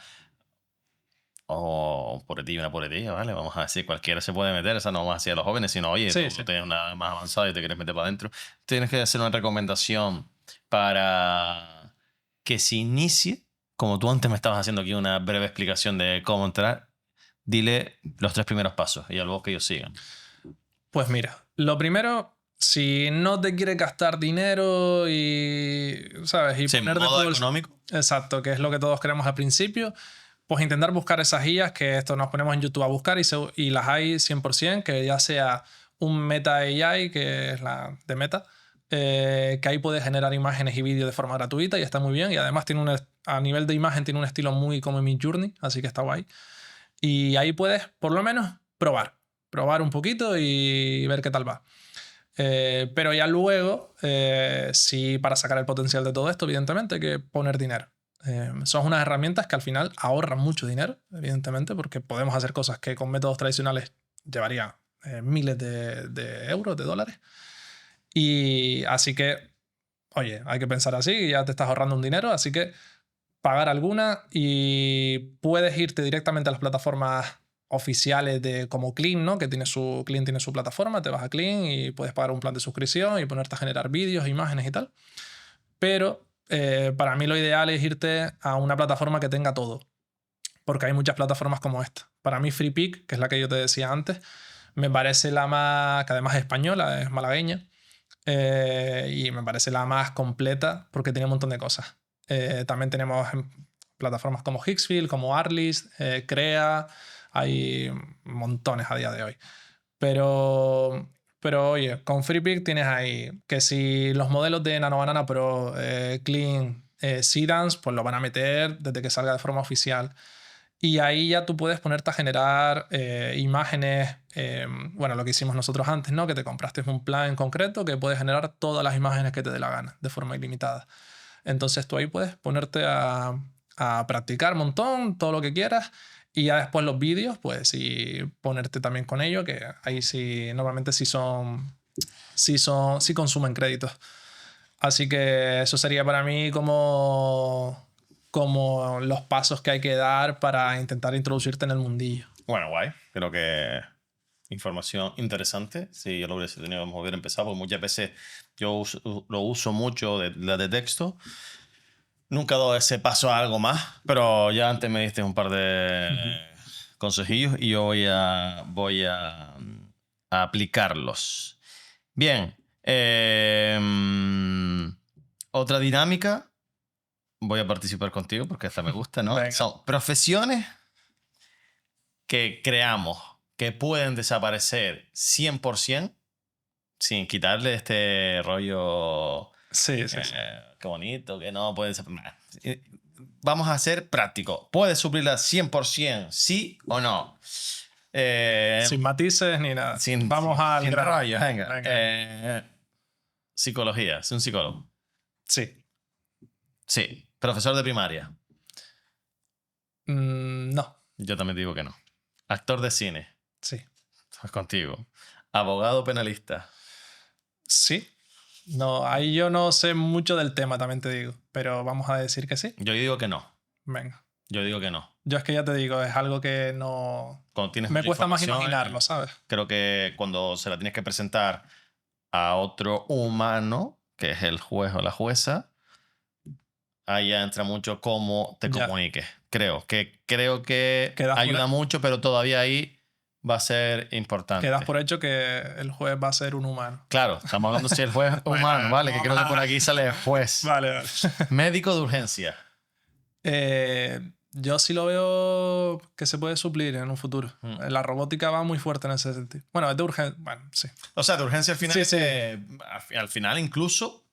o un poretillo, una poretilla, ¿vale? Vamos a decir, cualquiera se puede meter, esa no vamos a decir a los jóvenes, sino, oye, Sí, tú sí. tienes una más avanzada y te quieres meter para adentro. Tienes que hacer una recomendación para que se inicie, como tú antes me estabas haciendo aquí una breve explicación de cómo entrar. Dile los 3 primeros pasos y algo que ellos sigan. Pues mira, lo primero, si no te quieres gastar dinero y, ¿sabes? Y Sí, ponerte modo todo económico. Exacto, que es lo que todos queremos al principio, pues intentar buscar esas guías que esto nos ponemos en YouTube a buscar y las hay 100%, que ya sea un Meta AI, que es la de Meta, que ahí puedes generar imágenes y vídeos de forma gratuita y está muy bien. Y además a nivel de imagen tiene un estilo muy como Midjourney, así que está guay. Y ahí puedes, por lo menos, probar un poquito y ver qué tal va. Pero ya luego, sí, para sacar el potencial de todo esto, evidentemente, hay que poner dinero. Son unas herramientas que al final ahorran mucho dinero, evidentemente, porque podemos hacer cosas que con métodos tradicionales llevaría miles de euros, de dólares. Y así que, oye, hay que pensar así, ya te estás ahorrando un dinero, así que pagar alguna y puedes irte directamente a las plataformas oficiales de como Clean, ¿no? Que Clean tiene su plataforma, te vas a Clean y puedes pagar un plan de suscripción y ponerte a generar vídeos, imágenes y tal. Pero para mí lo ideal es irte a una plataforma que tenga todo, porque hay muchas plataformas como esta. Para mí FreePic, que es la que yo te decía antes, me parece la más, que además es española, es malagueña, y me parece la más completa porque tiene un montón de cosas. También tenemos plataformas como Hixfield, como Artlist, Crea, hay montones a día de hoy. Pero oye, con FreePic tienes ahí que si los modelos de Nano Banana Pro, Clean, Seedance, pues lo van a meter desde que salga de forma oficial. Y ahí ya tú puedes ponerte a generar imágenes, bueno, lo que hicimos nosotros antes, ¿no? Que te compraste un plan en concreto que puedes generar todas las imágenes que te dé la gana, de forma ilimitada. Entonces tú ahí puedes ponerte a practicar un montón, todo lo que quieras, y ya después los vídeos, pues sí, ponerte también con ello, que ahí sí, normalmente sí consumen créditos. Así que eso sería para mí como los pasos que hay que dar para intentar introducirte en el mundillo. Bueno, guay. Creo que información interesante. Si yo lo hubiese tenido, vamos a hubiera empezado, porque muchas veces lo uso mucho de la de texto. Nunca he dado ese paso a algo más, pero ya antes me diste un par de consejillos y yo voy a aplicarlos. Bien. Otra dinámica. Voy a participar contigo porque esta me gusta, ¿no? Venga. Son profesiones que creamos que pueden desaparecer 100% sin quitarle este rollo. Sí, sí, sí. Qué bonito, que no puede desaparecer. Vamos a ser prácticos. ¿Puedes suplirla 100%, sí o no? Sin matices ni nada. Vamos al sin grano. rollo, venga. Venga. Psicología, ¿es un psicólogo? Sí. Sí. Profesor de primaria. No. Yo también digo que no. Actor de cine. Sí. Pues contigo. Abogado penalista. Sí. No, ahí yo no sé mucho del tema, también te digo. Pero vamos a decir que sí. Yo digo que no. Venga. Yo digo que no. Yo es que ya te digo, es algo que no... Cuando tienes Me mucha cuesta más información, imaginarlo, ¿sabes? creo que cuando se la tienes que presentar a otro humano, que es el juez o la jueza, ahí ya entra mucho cómo te Ya. comuniques. Creo que Quedas por ayuda ahí. mucho, pero todavía ahí va a ser importante. Quedas por hecho que el juez va a ser un humano. Claro, estamos hablando si el juez es humano, ¿vale? Que creo que por aquí sale juez. Vale, vale. Médico de urgencia. Yo sí lo veo que se puede suplir en un futuro. La robótica va muy fuerte en ese sentido. Bueno, es de urgencia. Bueno, sí. O sea, de urgencia al final, Sí, sí. al final incluso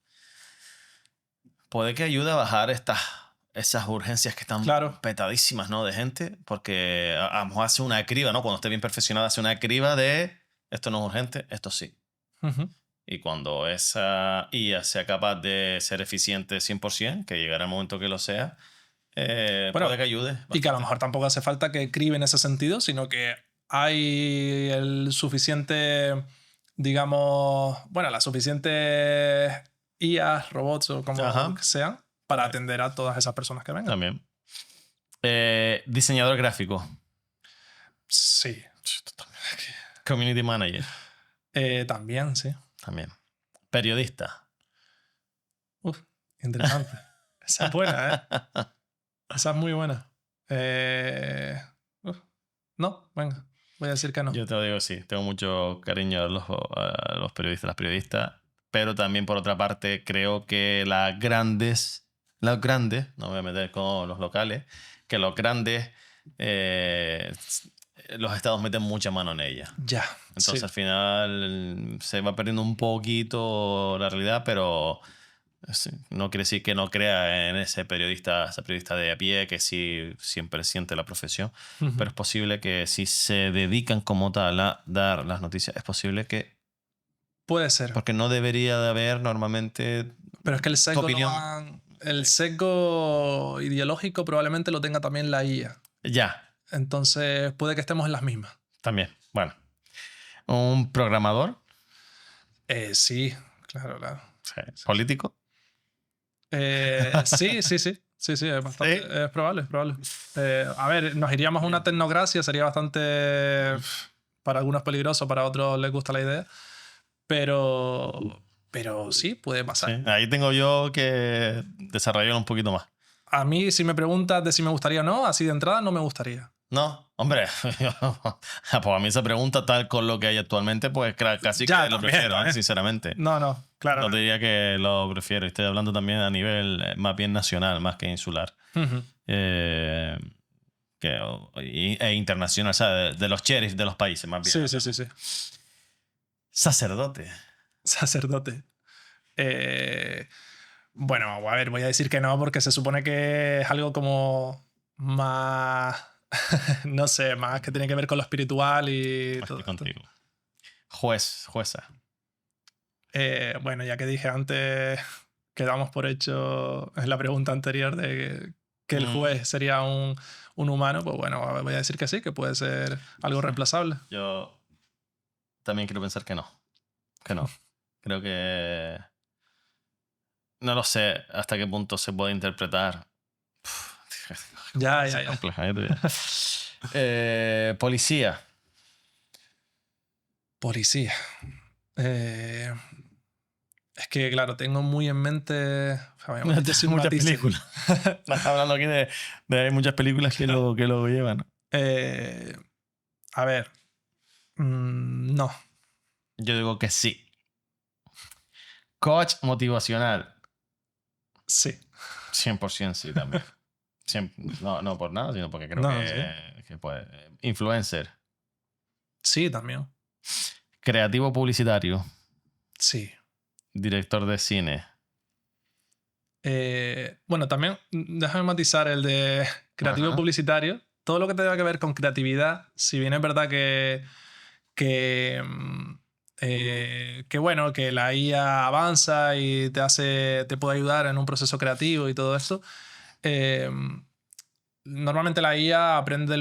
puede que ayude a bajar esas urgencias que están Claro. petadísimas, ¿no? De gente, porque a lo mejor hace una criba, ¿no? Cuando esté bien perfeccionada, hace una criba de esto no es urgente, esto sí. Ujú. Y cuando esa IA sea capaz de ser eficiente 100%, que llegará el momento que lo sea, puede que ayude. Y que a lo bastante. mejor tampoco hace falta que cribe en ese sentido, sino que hay el suficiente, digamos, bueno, las suficientes IAs, robots o como Ajá. sean, para atender a todas esas personas que vengan. También. Diseñador gráfico. Sí. Community manager. También, sí. También. Periodista. Uf, interesante. Esa es buena, ¿eh? Esa es muy buena. No, venga. Voy a decir que no. Yo te lo digo, sí. Tengo mucho cariño a los periodistas, las periodistas. Pero también, por otra parte, creo que los grandes, no me voy a meter con los locales, que los grandes, los estados meten mucha mano en ella. Ya. Entonces sí. al final se va perdiendo un poquito la realidad, pero no quiere decir que no crea en ese periodista de a pie que sí siempre siente la profesión, Ujú. pero es posible que si se dedican como tal a dar las noticias, es posible que, Puede ser. porque no debería de haber normalmente Pero es que el tu sesgo, opinión. el sesgo ideológico probablemente lo tenga también la IA. Ya, Entonces puede que estemos en las mismas. también. Bueno, un programador, Sí, claro, claro. sí, político. Sí, sí, sí. Sí, sí, es bastante. Sí. Es probable, es probable. A ver, nos iríamos a una tecnocracia, sería bastante. Para algunos peligroso, para otros les gusta la idea. Pero sí, puede pasar. Sí, ahí tengo yo que desarrollarlo un poquito más. A mí, si me preguntas de si me gustaría o no, así de entrada no me gustaría. No, hombre, pues a mí esa pregunta tal con lo que hay actualmente, pues casi Ya, que lo también, prefiero, también. sinceramente. No, claro. No te diría que lo prefiero. Estoy hablando también a nivel más bien nacional, más que insular. Ujú. E internacional, o sea, de los sheriffs de los países, más bien. Sí. Sacerdote. Sacerdote. Bueno, a ver, voy a decir que no porque se supone que es algo como más, no sé, más que tiene que ver con lo espiritual y todo Estoy esto. contigo. Jueza. Bueno, ya que dije antes, quedamos por hecho en la pregunta anterior de que el juez sería un humano, pues bueno, voy a decir que sí, que puede ser algo reemplazable. Yo también quiero pensar que no. Que no. Creo que... No lo sé hasta qué punto se puede interpretar. Ya. Compleja, policía. Policía. Es que, claro, tengo muy en mente. Obviamente, sin Muchas matices. películas. Estás hablando aquí de hay muchas películas que lo llevan. A ver. No. Yo digo que sí. Coach motivacional. Sí. 100% sí también. No por nada, sino porque creo No, que puede. Influencer. Sí, también. Creativo publicitario. Sí. Director de cine. Bueno, también déjame matizar el de creativo Ajá. publicitario. Todo lo que tenga que ver con creatividad, si bien es verdad que bueno, que la IA avanza y te puede ayudar en un proceso creativo y todo eso. normalmente la IA aprende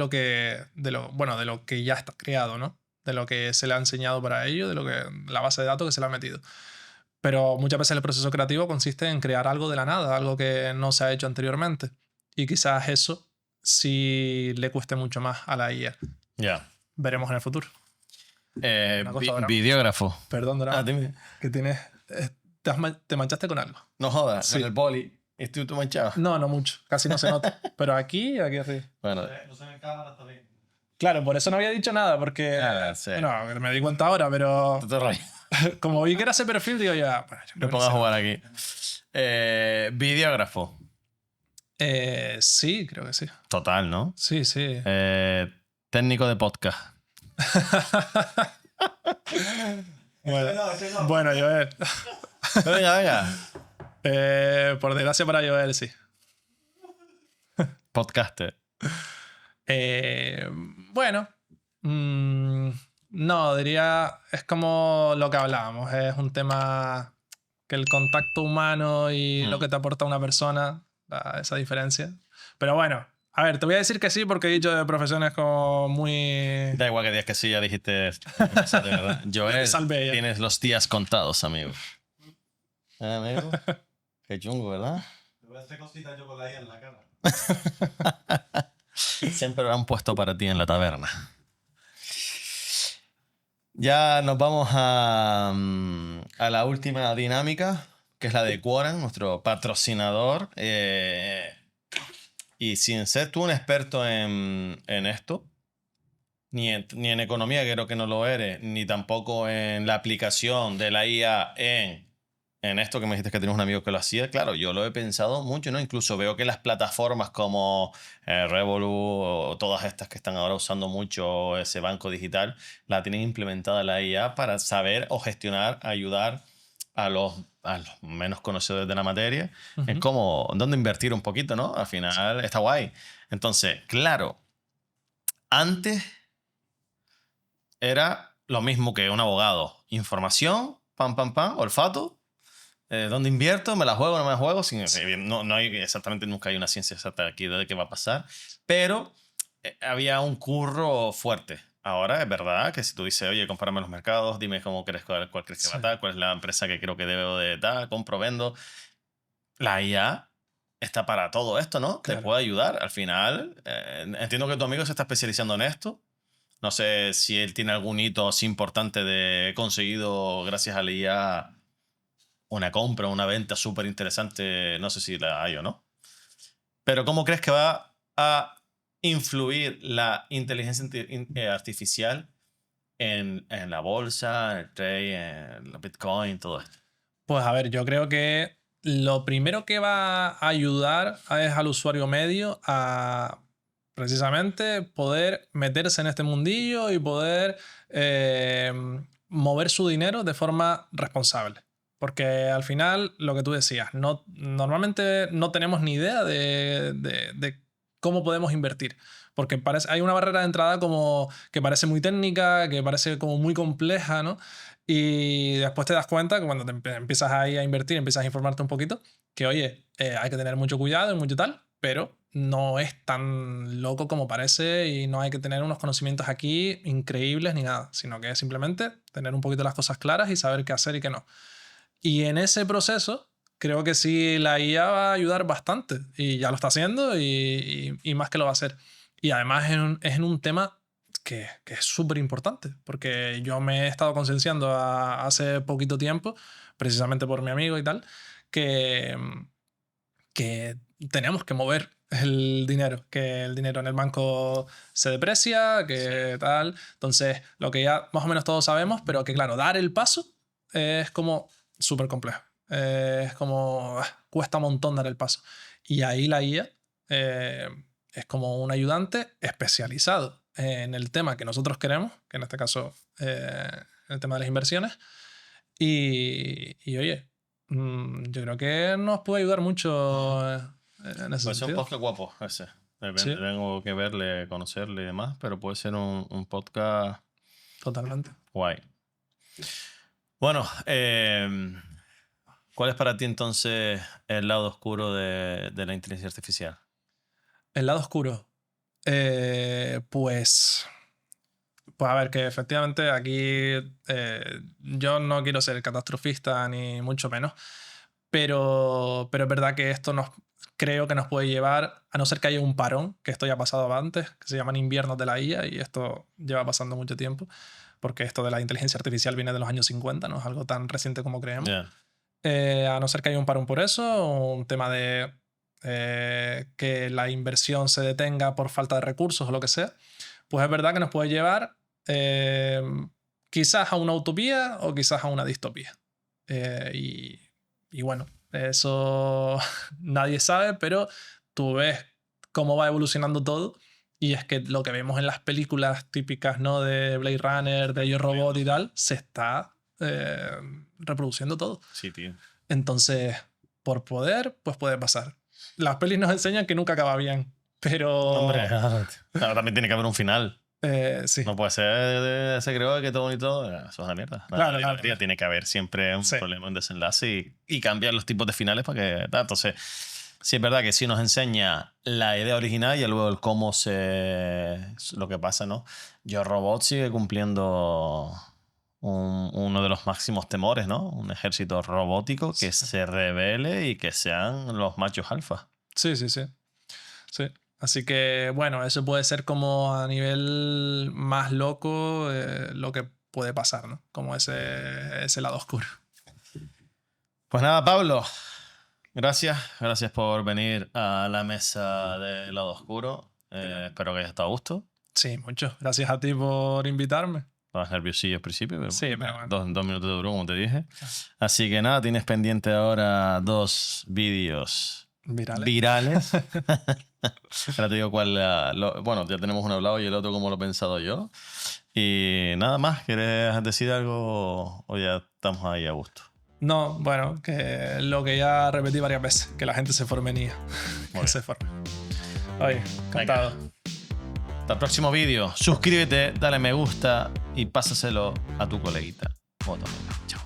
bueno, de lo que ya está creado, ¿no? De lo que se le ha enseñado para ello, de lo que la base de datos que se le ha metido. Pero muchas veces el proceso creativo consiste en crear algo de la nada, algo que no se ha hecho anteriormente. Y quizás eso sí le cueste mucho más a la IA. Ya. Veremos en el futuro. Una cosa, Dorama. Videógrafo. Perdón, Dorama, Dime. que tienes... te manchaste con algo. No jodas, Sí. con el boli. ¿Estoy tú manchado? No, no mucho. Casi no se nota. Pero aquí arriba. Bueno, No se ve en cámara, está bien. Claro, por eso no había dicho nada, porque... sí. Bueno, me di cuenta ahora, pero... tú te rayas. Como vi que era ese perfil, digo ya... Bueno, yo creo Me que pongo a no sé. jugar aquí. Videógrafo. Sí, creo que sí. Total, ¿no? Sí, sí. Técnico de podcast. Bueno, Ese no. bueno, Joel. Venga, venga. Por desgracia para Joel, sí. Podcaster. Bueno. No, diría... Es como lo que hablábamos. Es un tema que el contacto humano y lo que te aporta una persona, esa diferencia. Pero bueno, a ver, te voy a decir que sí porque he dicho de profesiones como muy... Da igual que digas que sí, ya dijiste. De verdad. Joel, Salve ya. tienes los días contados, amigo. Amigo. Qué chungo, ¿verdad? Te voy a hacer cositas yo con la IA en la cara. Siempre lo han puesto para ti en la taberna. Ya nos vamos a la última dinámica, que es la de Quorum, nuestro patrocinador. Y sin ser tú un experto en esto, ni en economía, que creo que no lo eres, ni tampoco en la aplicación de la IA en esto que me dijiste que tienes un amigo que lo hacía, claro, yo lo he pensado mucho, ¿no? Incluso veo que las plataformas como Revolut o todas estas que están ahora usando mucho ese banco digital, la tienen implementada la IA para saber o gestionar, ayudar a los menos conocedores de la materia en cómo, dónde invertir un poquito, ¿no? Al final está guay. Entonces, claro, antes era lo mismo que un abogado. Información, pam, pam, pam, olfato. ¿Dónde invierto? ¿Me la juego? ¿No me la juego? No hay exactamente, nunca hay una ciencia exacta aquí de qué va a pasar. Pero había un curro fuerte. Ahora es verdad que si tú dices, oye, compárame los mercados, dime cómo crees, cuál crees que va a estar, cuál es la empresa que creo que debo de dar, compro, vendo. La IA está para todo esto, ¿no? Claro. Te puede ayudar. Al final, entiendo que tu amigo se está especializando en esto. No sé si él tiene algún hito así importante de conseguido gracias a la IA una compra, una venta súper interesante. No sé si la hay o no. Pero ¿cómo crees que va a influir la inteligencia artificial en la bolsa, en el trade, en el Bitcoin, todo esto? Pues a ver, yo creo que lo primero que va a ayudar es al usuario medio a precisamente poder meterse en este mundillo y poder mover su dinero de forma responsable. Porque al final, lo que tú decías, normalmente no tenemos ni idea de cómo podemos invertir. Porque hay una barrera de entrada como que parece muy técnica, que parece como muy compleja, ¿no? Y después te das cuenta que cuando empiezas ahí a invertir, empiezas a informarte un poquito, que oye, hay que tener mucho cuidado y mucho tal, pero no es tan loco como parece y no hay que tener unos conocimientos aquí increíbles ni nada, sino que es simplemente tener un poquito las cosas claras y saber qué hacer y qué no. Y en ese proceso creo que sí la IA va a ayudar bastante y ya lo está haciendo y más que lo va a hacer. Y además es en un tema que es súper importante, porque yo me he estado concienciando hace poquito tiempo, precisamente por mi amigo y tal, que tenemos que mover el dinero, que el dinero en el banco se deprecia, que tal. Entonces, lo que ya más o menos todos sabemos, pero que claro, dar el paso es como súper complejo. Es como cuesta un montón dar el paso. Y ahí la IA es como un ayudante especializado en el tema que nosotros queremos, que en este caso el tema de las inversiones. Y oye, yo creo que nos puede ayudar mucho en ese Puede ser un sentido. podcast guapo ese. Sí. Tengo que verle, conocerle y demás, pero puede ser un podcast Totalmente. guay. Bueno, ¿cuál es para ti entonces el lado oscuro de la inteligencia artificial? El lado oscuro. Pues a ver, que efectivamente aquí yo no quiero ser catastrofista ni mucho menos, pero es verdad que esto creo que nos puede llevar, a no ser que haya un parón, que esto ya ha pasado antes, que se llaman inviernos de la IA, y esto lleva pasando mucho tiempo, porque esto de la inteligencia artificial viene de los años 50, no es algo tan reciente como creemos. Yeah. A no ser que haya un parón por eso, un tema de que la inversión se detenga por falta de recursos o lo que sea, pues es verdad que nos puede llevar quizás a una utopía o quizás a una distopía. Y bueno, eso nadie sabe, pero tú ves cómo va evolucionando todo, y es que lo que vemos en las películas típicas, ¿no?, de Blade Runner, de Yo Robot y tal, se está reproduciendo todo. Sí, tío. Entonces, por poder, pues puede pasar. Las pelis nos enseñan que nunca acaba bien, pero... Hombre, claro, también tiene que haber un final. Sí. No puede ser se creó que todo bonito, eso es una mierda. Claro, La claro. tiene que haber siempre un Sí. problema, un desenlace y cambiar los tipos de finales para que... Entonces, sí es verdad que sí nos enseña la idea original y luego el cómo lo que pasa, ¿no? Yo Robot sigue cumpliendo uno de los máximos temores, ¿no? Un ejército robótico que se revele y que sean los machos alfa. Sí. Así que, bueno, eso puede ser como a nivel más loco lo que puede pasar, ¿no? Como ese lado oscuro. Pues nada, Pablo, gracias por venir a la mesa del lado oscuro. Espero que hayas estado a gusto. Sí, mucho. Gracias a ti por invitarme. Estabas nerviosillo al principio, pero, Sí, pero bueno. dos minutos duró, como te dije. Así que nada, tienes pendiente ahora 2 vídeos virales. Ahora te digo cuál. Bueno, ya tenemos uno hablado y el otro como lo he pensado yo. Y nada más, ¿quieres decir algo o ya estamos ahí a gusto? No, bueno, que lo que ya repetí varias veces, que la gente se forme en IA. Muy Que se forme. Oye, encantado. Hasta el próximo vídeo. Suscríbete, dale me gusta y pásaselo a tu coleguita. Chao.